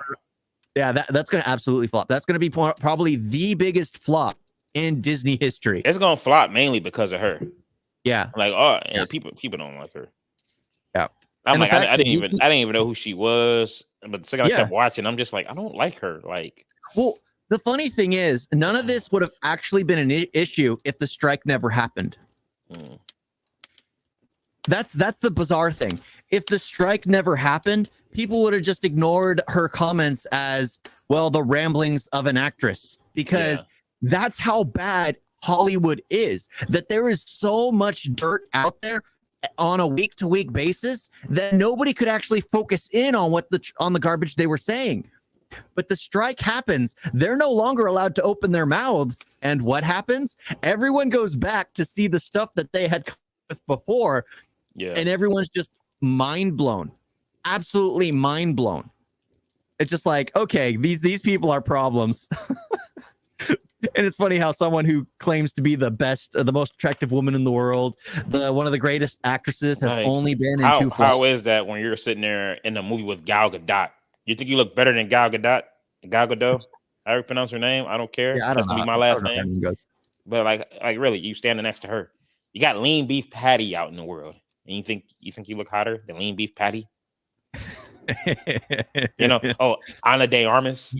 Yeah, that's going to absolutely flop. That's going to be probably the biggest flop in Disney history. It's gonna flop mainly because of her. Yeah, like people don't like her. Yeah, I'm like, I didn't even know who she was, but the second I kept watching, I'm just like, I don't like her. Like, well, the funny thing is, none of this would have actually been an issue if the strike never happened. That's the bizarre thing. If the strike never happened, people would have just ignored her comments as, well, the ramblings of an actress, because that's how bad Hollywood is, that there is so much dirt out there on a week-to-week basis that nobody could actually focus in on on the garbage they were saying. But the strike happens, they're no longer allowed to open their mouths, and what happens? Everyone goes back to see the stuff that they had come with before, and everyone's just mind blown, absolutely mind blown. It's just like, okay, these people are problems. And it's funny how someone who claims to be the best, the most attractive woman in the world, one of the greatest actresses, has only been in 2 films. How is that when you're sitting there in a movie with Gal Gadot? You think you look better than Gal Gadot? Gal Gadot? How do you pronounce her name? I don't care. Yeah, I don't know. That's gonna be my last name. But like really, you standing next to her. You got lean beef patty out in the world, and you think you look hotter than lean beef patty? Ana de Armas.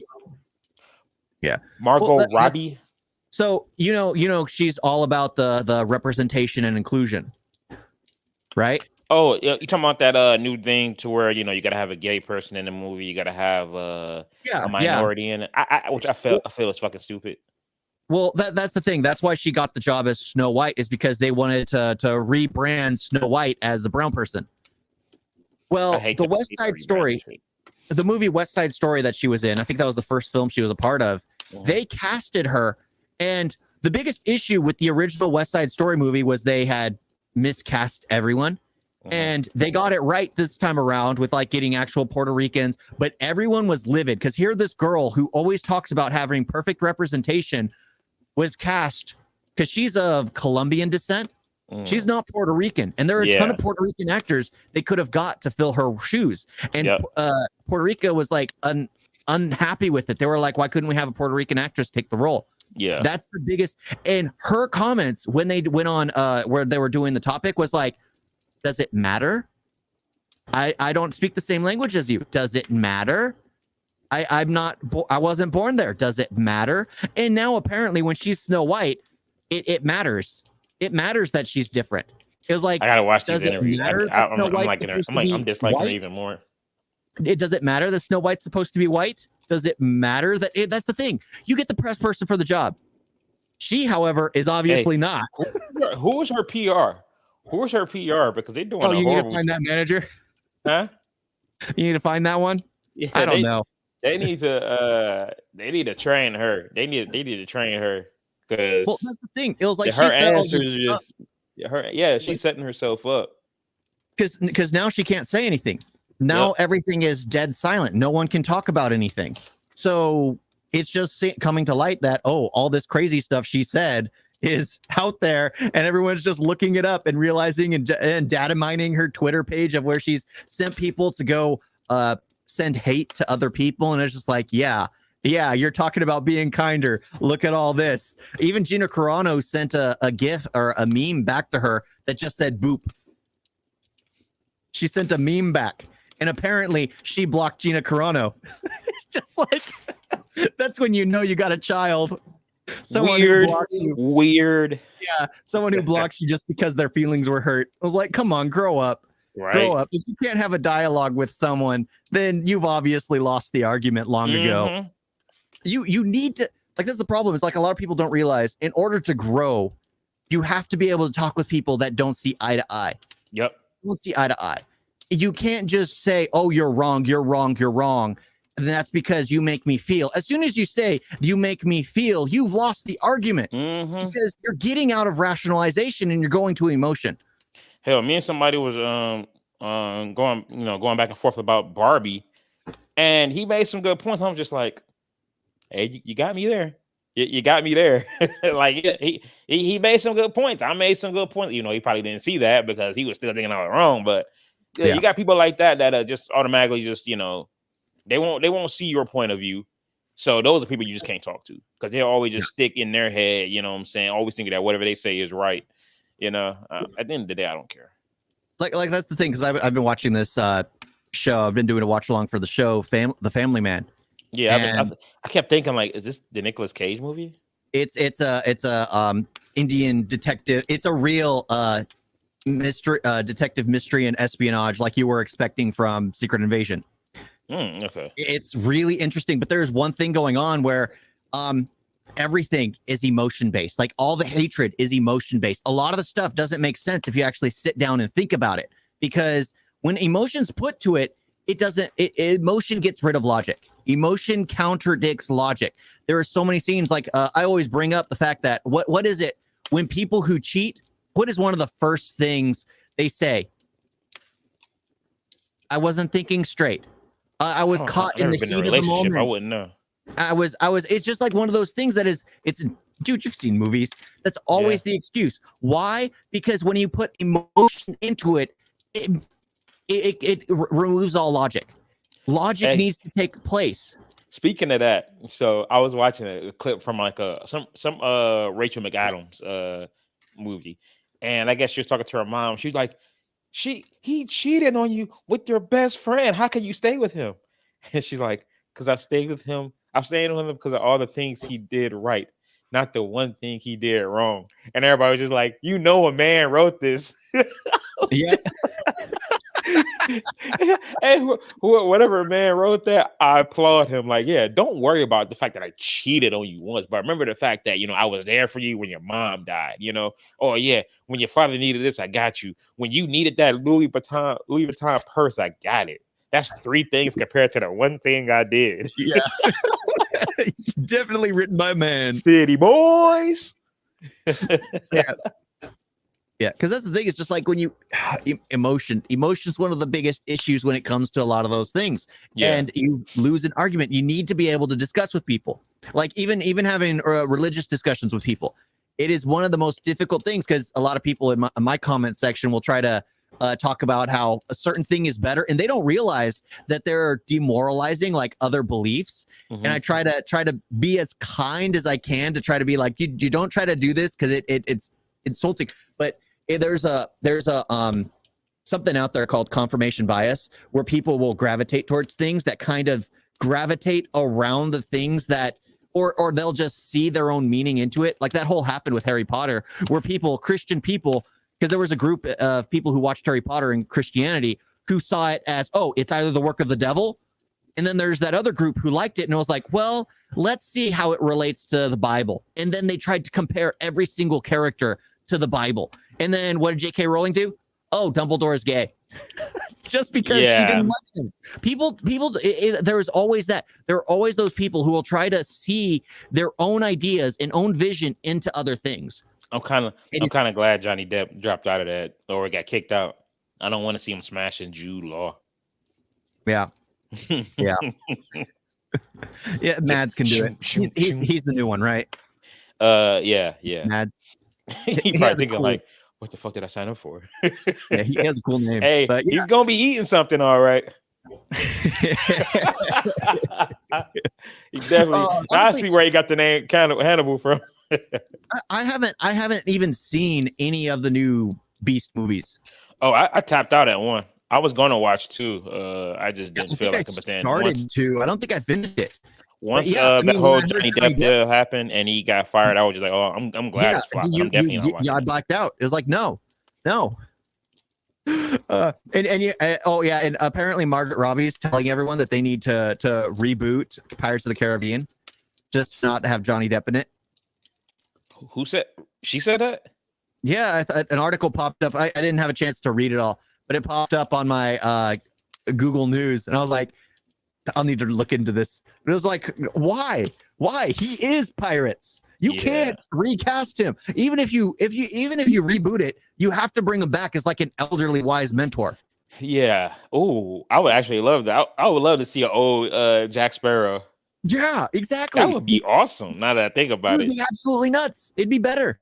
Yeah, Margot Robbie. So she's all about the representation and inclusion, right? Oh, you talking about that new thing to where you got to have a gay person in the movie, you got to have a minority in it. Which I feel is fucking stupid. Well, that's the thing. That's why she got the job as Snow White, is because they wanted to rebrand Snow White as a brown person. Well, the West Side Story, the movie West Side Story that she was in, I think that was the first film she was a part of. They casted her, and the biggest issue with the original West Side Story movie was they had miscast everyone, and they got it right this time around with like getting actual Puerto Ricans, but everyone was livid because here this girl who always talks about having perfect representation was cast because she's of Colombian descent. She's not Puerto Rican, and there are a ton of Puerto Rican actors they could have got to fill her shoes, and Puerto Rico was like unhappy with it. They were like, why couldn't we have a Puerto Rican actress take the role? Yeah, that's the biggest. And her comments when they went on where they were doing the topic was like, does it matter? I don't speak the same language as you. Does it matter? I wasn't born there. Does it matter? And now apparently when she's Snow White, it matters. It matters that she's different. It was like, I gotta watch these interviews. I'm disliking her even more. Does it matter that Snow White's supposed to be white? Does it matter that that's the thing? You get the press person for the job. She, however, is obviously not. Who is her PR? Who is her PR? Because they're doing. You need to find that manager. Huh? You need to find that one. Yeah, I don't know. They need to. They need to train her. They need to train her. Well, because that's the thing. It was like she her said all answers this are stuff just her. Yeah, she's setting herself up. because now she can't say anything. Now everything is dead silent. No one can talk about anything. So it's just coming to light that all this crazy stuff she said is out there, and everyone's just looking it up and realizing and data mining her Twitter page of where she's sent people to go send hate to other people, and it's just like, yeah, you're talking about being kinder. Look at all this. Even Gina Carano sent a gif or a meme back to her that just said boop. She sent a meme back, and apparently she blocked Gina Carano. It's just like, that's when you know you got a child. Someone who blocks you. Weird. Yeah, someone who blocks you just because their feelings were hurt. I was like, come on, grow up. Right. Grow up. If you can't have a dialogue with someone, then you've obviously lost the argument long ago. You need to, like, that's the problem. It's like a lot of people don't realize, in order to grow, you have to be able to talk with people that don't see eye to eye. Yep. Don't see eye to eye. You can't just say, oh, you're wrong, you're wrong, you're wrong. And that's because you make me feel. As soon as you say you make me feel, you've lost the argument because you're getting out of rationalization and you're going to emotion. Hell, me and somebody was going back and forth about Barbie, and he made some good points. I'm just like, hey, you got me there. You got me there. Like he made some good points. I made some good points. He probably didn't see that because he was still thinking I was wrong. But you got people like that just automatically just they won't see your point of view. So those are people you just can't talk to because they'll always just stick in their head. You know what I'm saying? Always thinking that whatever they say is right. At the end of the day, I don't care. Like that's the thing, because I've been watching this show. I've been doing a watch along for the show, The Family Man. Yeah, I kept thinking, like, is this the Nicolas Cage movie? It's a Indian detective. It's a real mystery, detective mystery and espionage, like you were expecting from Secret Invasion. Okay. It's really interesting, but there's one thing going on where everything is emotion based. Like all the hatred is emotion based. A lot of the stuff doesn't make sense if you actually sit down and think about it, because when emotion's put to it, emotion gets rid of logic. Emotion contradicts logic. There are so many scenes, like I always bring up the fact that what is it when people who cheat, what is one of the first things they say? I wasn't thinking straight. I was caught in the heat of the moment. I wouldn't know. I was, it's just like one of those things that dude, you've seen movies. That's always the excuse. Why? Because when you put emotion into it, it removes all logic. Logic needs to take place. Speaking of that, so I was watching a clip from like some Rachel McAdams movie, and I guess she was talking to her mom. She's like, he cheated on you with your best friend. How can you stay with him? And she's like, because I stayed with him. I'm staying with him because of all the things he did right, not the one thing he did wrong. And everybody was just like, a man wrote this. Yeah. And whatever man wrote that, I applaud him. Like, yeah, don't worry about the fact that I cheated on you once, but remember the fact that I was there for you when your mom died. Oh yeah, when your father needed this, I got you. When you needed that Louis Vuitton purse, I got it. That's 3 things compared to the one thing I did. Yeah. Definitely written by a man. City boys. Yeah. Yeah, because that's the thing. It's just like when emotion is one of the biggest issues when it comes to a lot of those things. Yeah. And you lose an argument. You need to be able to discuss with people. Like even having religious discussions with people. It is one of the most difficult things, because a lot of people in my comment section will try to talk about how a certain thing is better, and they don't realize that they're demoralizing like other beliefs. And I try to be as kind as I can to try to be like, you don't try to do this because it's insulting. But there's something out there called confirmation bias, where people will gravitate towards things that kind of gravitate around the things that, or they'll just see their own meaning into it. Like that whole happened with Harry Potter, where Christian people, because there was a group of people who watched Harry Potter in Christianity who saw it as, it's either the work of the devil. And then there's that other group who liked it and was like, well, let's see how it relates to the Bible. And then they tried to compare every single character to the Bible. And then what did J.K. Rowling do? Oh, Dumbledore is gay. just because she didn't like him. People, there is always that. There are always those people who will try to see their own ideas and own vision into other things. I'm kind of glad Johnny Depp dropped out of that or got kicked out. I don't want to see him smashing Jude Law. Yeah. Yeah. Yeah, Mads can do it. He's the new one, right? Yeah. Mads. He probably thinking like, what the fuck did I sign up for? Yeah, he has a cool name. Hey, but he's gonna be eating something, all right. He definitely. Honestly, I see where he got the name Hannibal from. I haven't even seen any of the new Beast movies. Oh, I tapped out at one. I was gonna watch two. I just didn't feel like it. But then started to. I don't think I finished it. Once that whole Johnny Depp deal happened and he got fired, I was just like, oh, I'm glad it's flopped. I'm definitely not watching. Yeah, I blacked out. It was like, no. And apparently Margaret Robbie is telling everyone that they need to reboot Pirates of the Caribbean, just not to have Johnny Depp in it. Who said? She said that? Yeah, an article popped up. I didn't have a chance to read it all, but it popped up on my Google News, and I was like, I'll need to look into this. But it was like, why? He is Pirates. You can't recast him. Even if you reboot it, you have to bring him back as like an elderly wise mentor. Yeah. Oh, I would actually love that. I would love to see an old Jack Sparrow. Yeah, exactly. That would be awesome. Now that I think about it, would be absolutely nuts. It'd be better.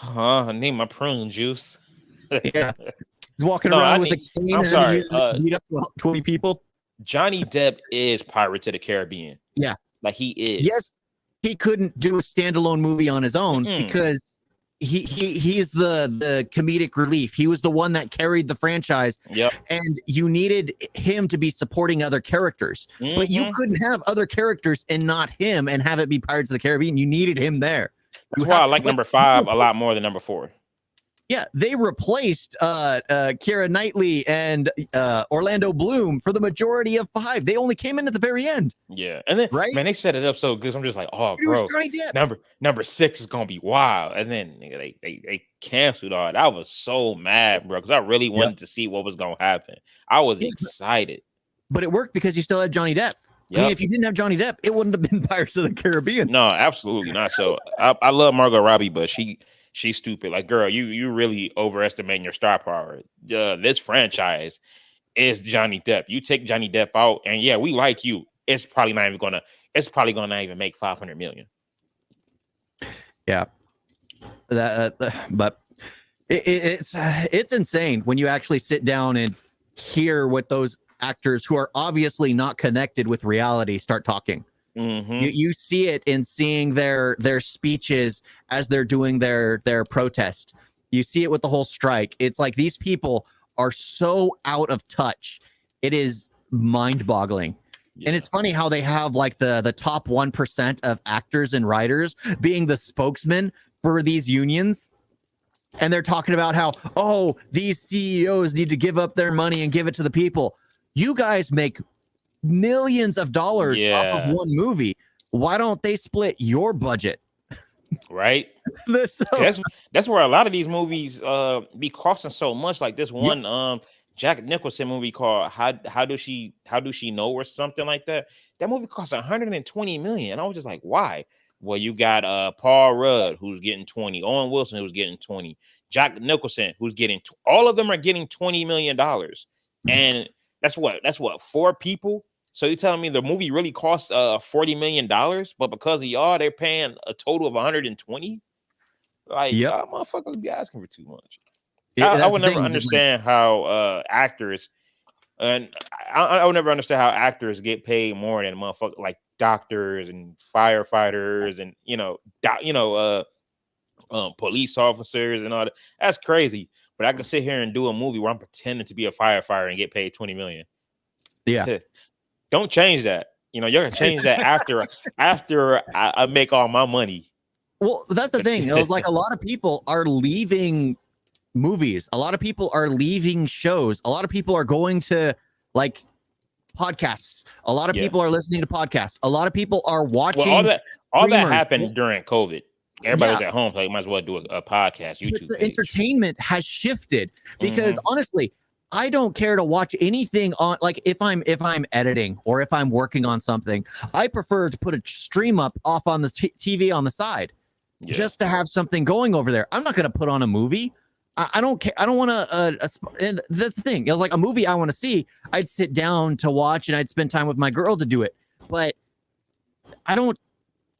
I need my prune juice. Yeah, he's walking around with a cane. I'm sorry. Beat up 20 people. Johnny Depp is Pirates of the Caribbean. Yeah, like he is. Yes, he couldn't do a standalone movie on his own because he is the comedic relief. He was the one that carried the franchise. Yep. And you needed him to be supporting other characters, but you couldn't have other characters and not him and have it be Pirates of the Caribbean. You needed him there. That's why I like number 5 a lot more than number 4. Yeah, they replaced Keira Knightley and Orlando Bloom for the majority of 5. They only came in at the very end. Yeah, and then man, they set it up so good. I'm just like, oh, bro, number 6 is gonna be wild. And then they canceled all. I was so mad, bro, because I really wanted to see what was gonna happen. I was excited, but it worked because you still had Johnny Depp. Yep. I mean, if you didn't have Johnny Depp, it wouldn't have been Pirates of the Caribbean. No, absolutely not. So I love Margot Robbie, but she's stupid. Like, girl, you really overestimating your star power. This franchise is Johnny Depp. You take Johnny Depp out, and yeah, we like you. It's probably gonna not even make 500 million. Yeah, but it's insane when you actually sit down and hear what those actors who are obviously not connected with reality start talking. You see it in seeing their speeches as they're doing their protest. You see it with the whole strike. It's like these people are so out of touch. It is mind-boggling. Yeah. And it's funny how they have like the top 1% of actors and writers being the spokesman for these unions. And they're talking about how, oh, these CEOs need to give up their money and give it to the people. You guys make millions of dollars off of one movie. Why don't they split your budget? Right. That's where a lot of these movies be costing so much. Like this one Jack Nicholson movie called How Do She Know or something like that. That movie cost 120 million. And I was just like, why? Well, you got Paul Rudd who's getting 20, Owen Wilson who's getting 20, Jack Nicholson who's getting all of them are getting $20 million. And that's what 4 people. So you're telling me the movie really costs $40 million, but because of y'all, they're paying a total of 120? Like, motherfuckers be asking for too much. Yeah, I would never understand how actors, and I would never understand how actors get paid more than motherfuckers like doctors and firefighters and police officers and all that. That's crazy. But I can sit here and do a movie where I'm pretending to be a firefighter and get paid 20 million. Yeah. Don't change that. You're gonna change that after I make all my money. Well, that's the thing. It was like a lot of people are leaving movies. A lot of people are leaving shows. A lot of people are going to like podcasts. A lot of people are listening to podcasts. A lot of people are watching. Well, all that happened during COVID. Everybody was at home, so you might as well do a podcast. YouTube. The entertainment has shifted because honestly, I don't care to watch anything on, like, if I'm editing or if I'm working on something, I prefer to put a stream up off on the TV on the side, just to have something going over there. I'm not going to put on a movie. I don't care. I don't want to. And that's the thing. It was like a movie I want to see. I'd sit down to watch and I'd spend time with my girl to do it. But I don't.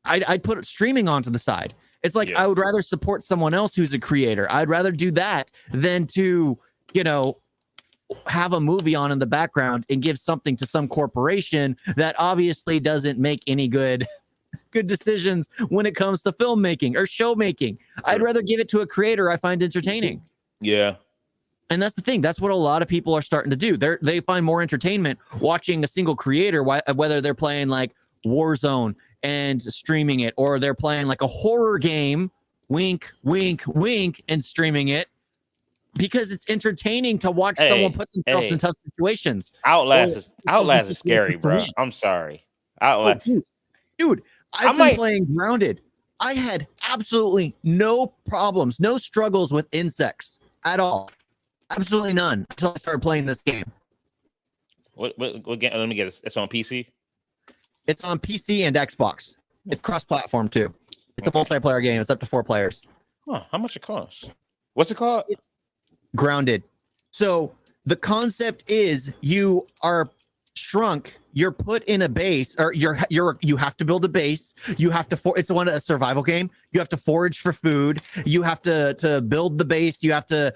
I'd put it streaming onto the side. It's like I would rather support someone else who's a creator. I'd rather do that than to, have a movie on in the background and give something to some corporation that obviously doesn't make any good decisions when it comes to filmmaking or show making. I'd rather give it to a creator I find entertaining. Yeah. And that's the thing. That's what a lot of people are starting to do. They find more entertainment watching a single creator, whether they're playing like Warzone and streaming it, or they're playing like a horror game, wink, wink, wink, and streaming it, because it's entertaining to watch someone put themselves in tough situations. Outlast is scary, bro. I'm sorry. Outlast. Oh, dude, I've been playing Grounded. I had absolutely no problems, no struggles with insects at all. Absolutely none until I started playing this game. What game? Let me get it. It's on PC? It's on PC and Xbox. It's cross-platform too. It's a multiplayer game. It's up to 4 players. Huh, how much it costs? What's it called? It's Grounded. So the concept is you are shrunk, you're put in a base, or you have to build a base. You have to it's a survival game. You have to forage for food. You have to build the base. You have to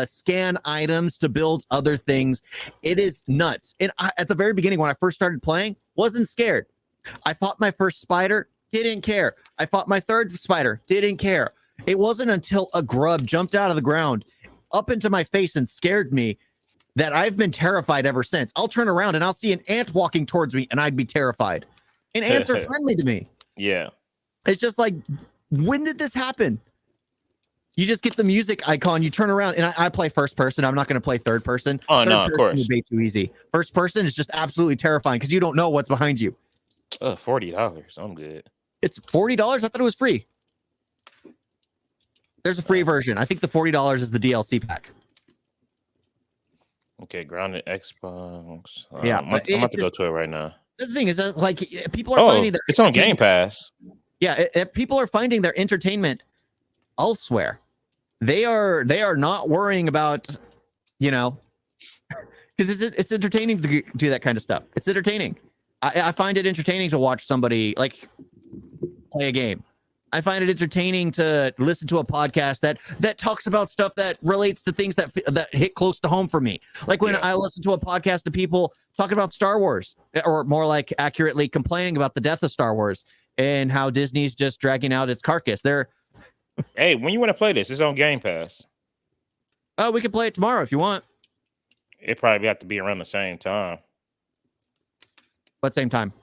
scan items to build other things. It is nuts. And at the very beginning, when I first started playing, wasn't scared. I fought my first spider, didn't care. I fought my third spider, didn't care. It wasn't until a grub jumped out of the ground up into my face and scared me that I've been terrified ever since. I'll turn around and I'll see an ant walking towards me and I'd be terrified. And ants are friendly to me. Yeah. It's just like, when did this happen? You just get the music icon, you turn around, and I play first person. I'm not going to play third person. Oh, third no, of course. Would be too easy. First person is just absolutely terrifying because you don't know what's behind you. $40. I'm good. It's $40? I thought it was free. There's a free version. I think the $40 is the DLC pack. Okay, Grounded Xbox. Yeah, I'm about to go to it right now. That's the thing is that, like, people are finding their it's on Game Pass. Yeah, people are finding their entertainment elsewhere. They are not worrying about, because it's entertaining to do that kind of stuff. It's entertaining. I find it entertaining to watch somebody like play a game. I find it entertaining to listen to a podcast that talks about stuff that relates to things that hit close to home for me. Like when I listen to a podcast of people talking about Star Wars, or more like accurately complaining about the death of Star Wars and how Disney's just dragging out its carcass. Hey, when you want to play this, it's on Game Pass. Oh, we can play it tomorrow if you want. It probably have to be around the same time. What same time?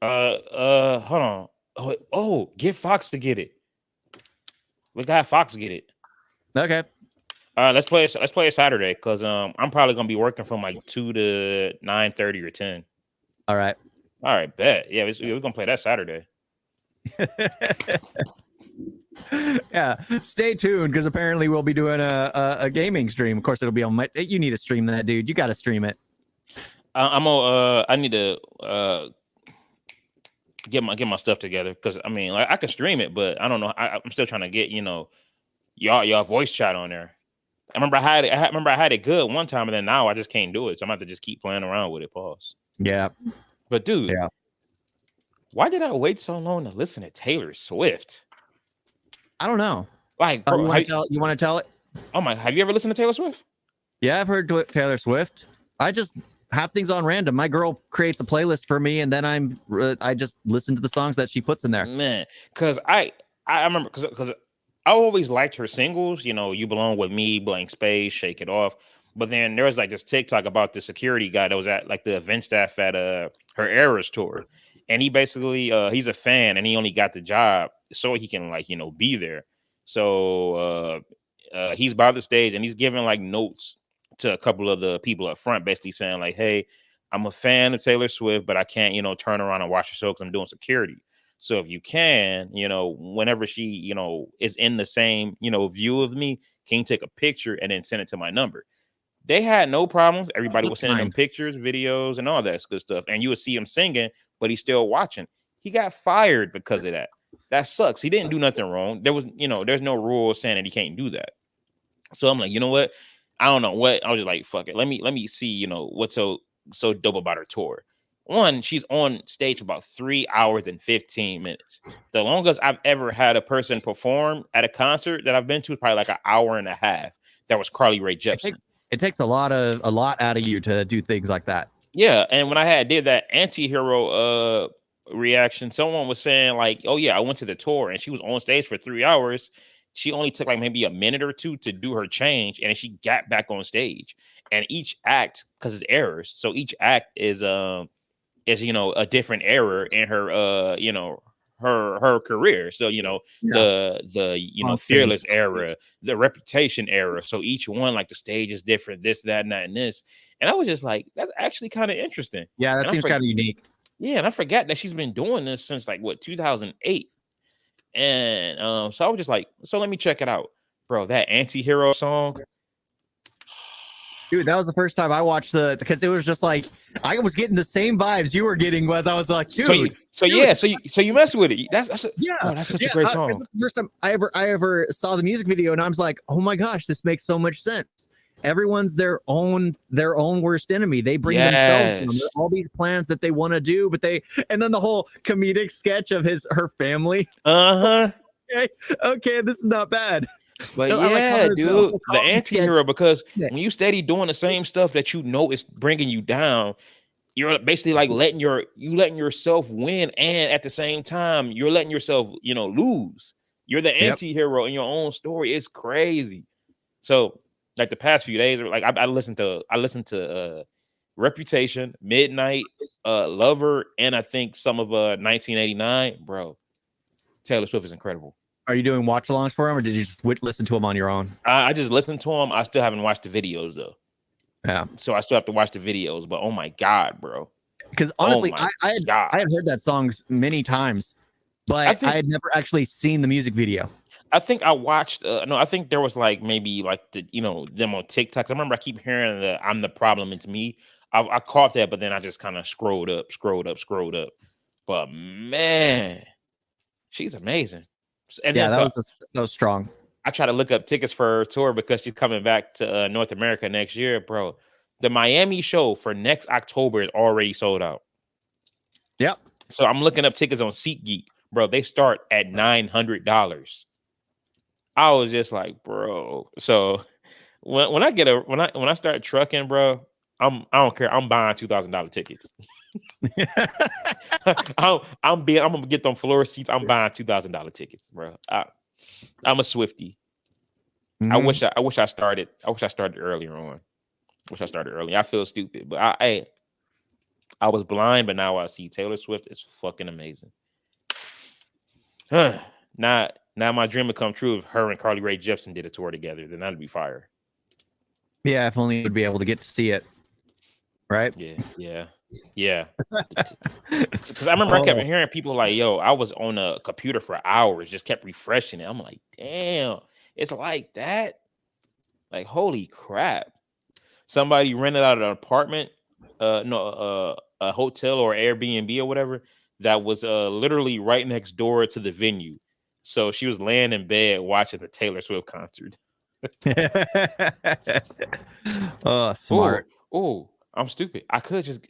Hold on. Get Fox to get it. We got Fox get it. Okay. Let's play it Saturday, because I'm probably gonna be working from like 2 to 9:30 or 10. All right, bet. Yeah, we're gonna play that Saturday. Yeah, stay tuned, because apparently we'll be doing a gaming stream. Of course, it'll be on my. You need to stream that, dude. You got to stream it. I need to get my stuff together, because I mean, like, I can stream it, but I don't know. I'm still trying to get y'all voice chat on there. I remember I had it good one time, and then now I just can't do it. So I'm gonna have to just keep playing around with it. Pause. Yeah, but dude, why did I wait so long to listen to Taylor Swift? I don't know. Like, bro, you want to tell it? Oh my! Have you ever listened to Taylor Swift? Yeah, I've heard Taylor Swift. I just have things on random. My girl creates a playlist for me, and then I just listen to the songs that she puts in there. Man, because I remember because I always liked her singles. You Belong With Me, Blank Space, Shake It Off. But then there was like this TikTok about the security guy that was at like the event staff at her Eras tour, and he basically he's a fan, and he only got the job so he can be there. So he's by the stage, and he's giving like notes to a couple of the people up front, basically saying like, "Hey, I'm a fan of Taylor Swift, but I can't turn around and watch the show because I'm doing security. So if you can, whenever she, is in the same, view of me, can you take a picture and then send it to my number?" They had no problems. Everybody was That's sending them fine. pictures, videos, and all that good stuff. And you would see him singing, but he's still watching. He got fired because of that. That sucks. He didn't do nothing wrong. There was, there's no rule saying that he can't do that. So I'm like, you know what? I don't know what. I was just like, fuck it. Let me see, what's so dope about her tour. One, she's on stage for about 3 hours and 15 minutes. The longest I've ever had a person perform at a concert that I've been to is probably like an hour and a half. That was Carly Rae Jepsen. It takes a lot out of you to do things like that. Yeah, and when I did that anti-hero reaction, someone was saying like, "Oh yeah, I went to the tour and she was on stage for 3 hours. She only took like maybe a minute or two to do her change, and then she got back on stage. And each act, because it's errors, so each act is a different error in her her career. So Yeah. the On Fearless stage. era, the Reputation era. So each one, like the stage is different, this, that, and that, and this. And I was just like, that's actually kind of interesting. Yeah, that And seems kind of unique. yeah, and I forgot that she's been doing this since like what 2008. And so I was just like, so let me check it out, bro. That anti-hero song, Dude, that was the first time I watched because it was just like I was getting the same vibes you were getting as I was like, dude. So you mess with it. That's such a great song. It's the first time I ever saw the music video, and I was like, oh my gosh, this makes so much sense. Everyone's their own worst enemy. They bring themselves down. All these plans that they want to do, and then the whole comedic sketch of her family. Okay, this is not bad. But yeah, dude, the anti-hero, because when you steady doing the same stuff that is bringing you down, you're basically like letting yourself win, and at the same time you're letting yourself lose. You're the anti-hero in your own story. It's crazy. So like the past few days, like I listened to Reputation, Midnight, Lover, and I think some of 1989. Bro, Taylor Swift is incredible. Are you doing watch alongs for him, or did you just listen to him on your own? I just listened to him. I still haven't watched the videos though. Yeah. So I still have to watch the videos. But oh my god, bro! Because honestly, I had heard that song many times, but I had never actually seen the music video. I think I watched. No, I think there was like maybe like them on TikToks. I remember I keep hearing that I'm the problem. It's me. I caught that, but then I just kind of scrolled up. But man, she's amazing. And yeah, that was strong. I try to look up tickets for her tour because she's coming back to North America next year, bro. The Miami show for next October is already sold out. Yep. So I'm looking up tickets on SeatGeek, bro. They start at $900. I was just like, bro. So when I start trucking, bro, I don't care. I'm buying $2,000 tickets. I'm gonna get them floor seats. I'm buying $2,000 tickets, bro. I'm a Swiftie. Mm-hmm. I wish I started earlier on. I feel stupid, but I was blind, but now I see Taylor Swift is fucking amazing. Now my dream would come true if her and Carly Rae Jepsen did a tour together. Then that'd be fire. Yeah, if only would be able to get to see it. Right? Yeah. Because I remember I kept hearing people like, yo, I was on a computer for hours, just kept refreshing it. I'm like, damn, it's like that. Like, holy crap. Somebody rented out an apartment, a hotel or Airbnb or whatever, that was literally right next door to the venue. So she was laying in bed watching the Taylor Swift concert. Oh, smart. Oh, I'm stupid. I could just...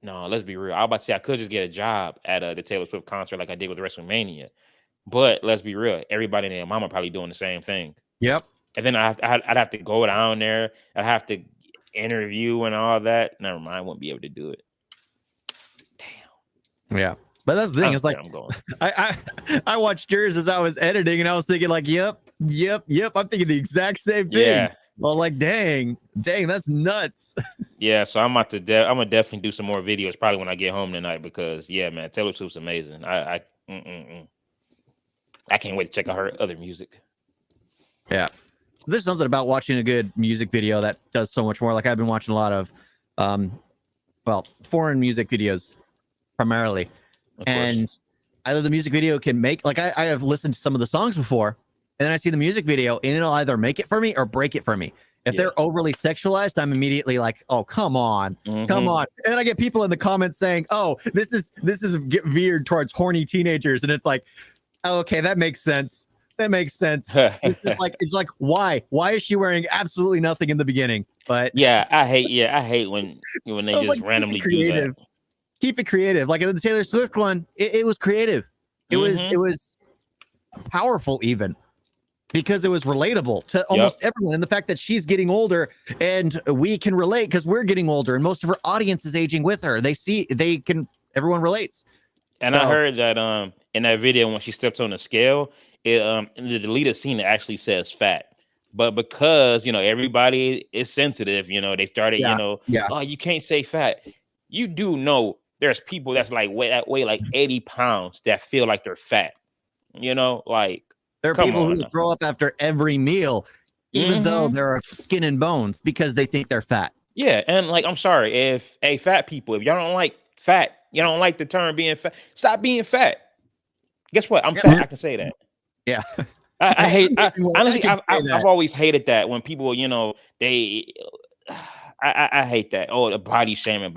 No, let's be real. I was about to say I could just get a job at the Taylor Swift concert like I did with WrestleMania. But let's be real. Everybody and their mama probably doing the same thing. Yep. And then I'd have to go down there. I'd have to interview and all that. Never mind. I wouldn't be able to do it. Damn. Yeah. But that's the thing. It's like I'm going. I watched yours as I was editing, and I was thinking like, yep. I'm thinking the exact same thing. Yeah. Well, like, dang, that's nuts. Yeah, so I'm gonna definitely do some more videos probably when I get home tonight because yeah, man, Taylor Swift's amazing. I can't wait to check out her other music. Yeah, there's something about watching a good music video that does so much more. Like I've been watching a lot of, foreign music videos primarily, and either the music video can make like I have listened to some of the songs before. And then I see the music video, and it'll either make it for me or break it for me. If they're overly sexualized, I'm immediately like, oh, come on, come on. And then I get people in the comments saying, oh, this is veered towards horny teenagers, and it's like, oh, okay, that makes sense. That makes sense. It's like why is she wearing absolutely nothing in the beginning? But I hate when they just randomly do that. Keep it creative. Like in the Taylor Swift one, it was creative. It was powerful even, because it was relatable to almost everyone. And the fact that she's getting older and we can relate because we're getting older and most of her audience is aging with her. Everyone relates. And I heard that in that video when she steps on the scale, in the deleted scene it actually says fat. But because everybody is sensitive, they started, oh, you can't say fat. You do know there's people that's like weigh like 80 pounds that feel like they're fat. Like there are people who throw up after every meal, even though they're skin and bones, because they think they're fat. Yeah, and like, I'm sorry, if fat people, if y'all don't like fat, you don't like the term being fat, stop being fat. Guess what? I'm fat. I can say that. Yeah. Honestly, I've always hated that when people, I hate that. Oh, the body shaming.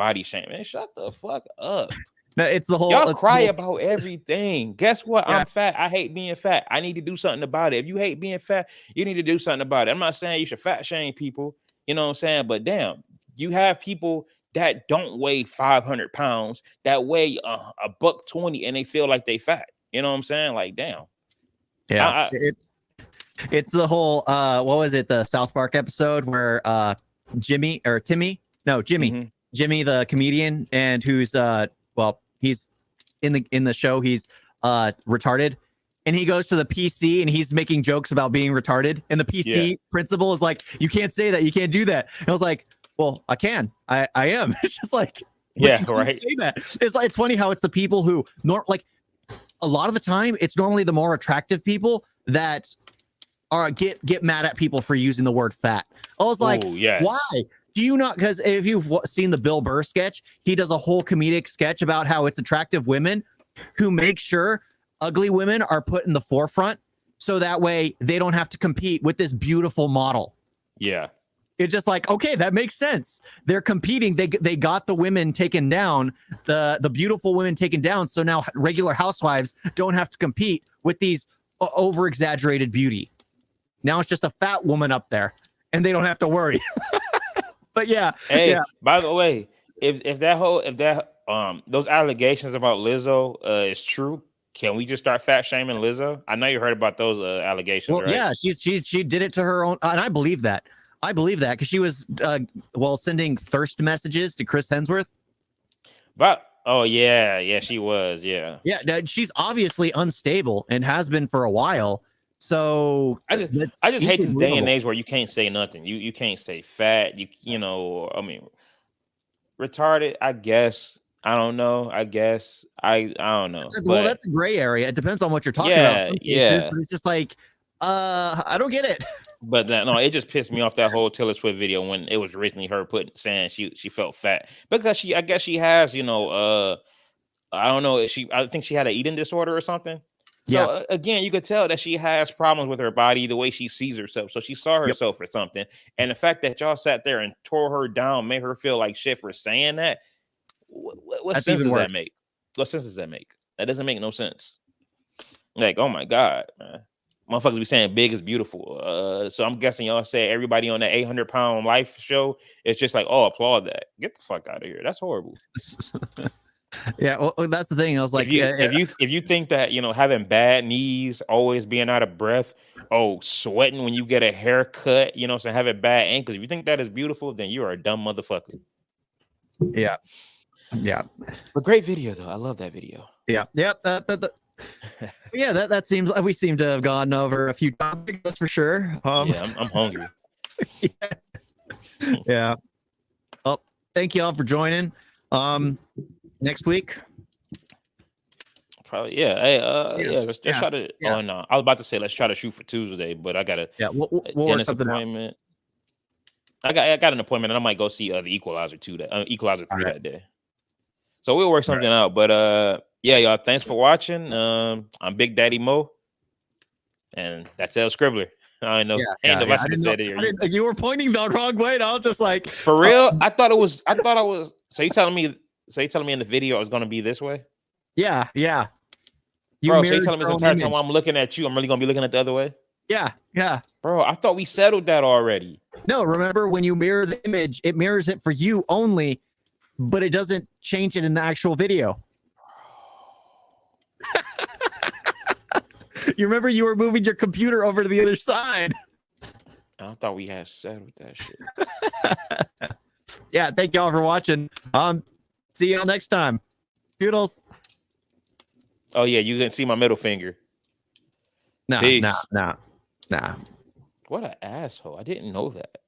Shut the fuck up. No, it's the whole. Y'all cry about everything. Guess what? I'm fat. I hate being fat. I need to do something about it. If you hate being fat, you need to do something about it. I'm not saying you should fat shame people. You know what I'm saying? But damn, you have people that don't weigh 500 pounds, that weigh $120, and they feel like they fat. You know what I'm saying? Like, damn. Yeah. It's the whole. What was it? The South Park episode where Jimmy, the comedian, and who's he's in the show, he's retarded, and he goes to the PC and he's making jokes about being retarded, and the PC principal is like, you can't say that, you can't do that. And I was like, well, I can, I am. It's just like, right, say that. It's funny how it's the people who a lot of the time it's normally the more attractive people that get mad at people for using the word fat. I was like, why do you not? Because if you've seen the Bill Burr sketch, he does a whole comedic sketch about how it's attractive women who make sure ugly women are put in the forefront, so that way they don't have to compete with this beautiful model. Yeah. It's just like, okay, that makes sense. They're competing. They got the women taken down, the beautiful women taken down. So now regular housewives don't have to compete with these over exaggerated beauty. Now it's just a fat woman up there, and they don't have to worry. But by the way, if those allegations about Lizzo is true, can we just start fat shaming Lizzo? I know you heard about those allegations. Well, right? Yeah, she did it to her own, and I believe that because she was sending thirst messages to Chris Hemsworth. But she was, yeah. She's obviously unstable and has been for a while. So I just hate this day and age where you can't say nothing. You can't say fat. I mean, retarded. I guess. I don't know. I guess. I don't know. Well, that's a gray area. It depends on what you're talking about. Some cases, but it's just like, I don't get it. But it just pissed me off, that whole Taylor Swift video when it was originally her saying she felt fat because I guess she has, I don't know, I think she had an eating disorder or something. So again, you could tell that she has problems with her body, the way she sees herself. So she saw herself for something. And the fact that y'all sat there and tore her down, made her feel like shit for saying that. What sense does that make? What sense does that make? That doesn't make no sense. Like, oh my God, man. Motherfuckers be saying big is beautiful. So I'm guessing y'all say everybody on that 800-pound life show is just like, oh, applaud that. Get the fuck out of here. That's horrible. Yeah, well, that's the thing. I was like, if you think that having bad knees, always being out of breath, sweating when you get a haircut, so having bad ankles, if you think that is beautiful, then you are a dumb motherfucker. Yeah. But great video though. I love that video. Yeah. That seems like we seem to have gone over a few topics, that's for sure. I'm hungry. Yeah. Well, thank you all for joining. Next week, probably. Let's try to. Oh no, I was about to say let's try to shoot for Tuesday, but I got we'll work something appointment. Out. I got an appointment, and I might go see the Equalizer 2 Equalizer 3 that day. So we'll work something out. But y'all, thanks for watching. I'm Big Daddy Mo, and that's El Scribbler. I know. Yeah, Ain't yeah, nobody yeah. should have said it. I didn't, you were pointing the wrong way, and I was just like, For real? I thought I was. So you telling me? So you telling me in the video it was gonna be this way, yeah, yeah. You bro? So you mirrored telling me your the own entire time image. while I'm looking at you, I'm really gonna be looking at the other way, Yeah, yeah. bro? I thought we settled that already. No, remember when you mirror the image, it mirrors it for you only, but it doesn't change it in the actual video. You remember you were moving your computer over to the other side. I thought we had settled that shit. Yeah, thank y'all for watching. See y'all next time. Toodles. Oh yeah, you can see my middle finger. Nah, Peace. nah, nah, nah. What an asshole! I didn't know that.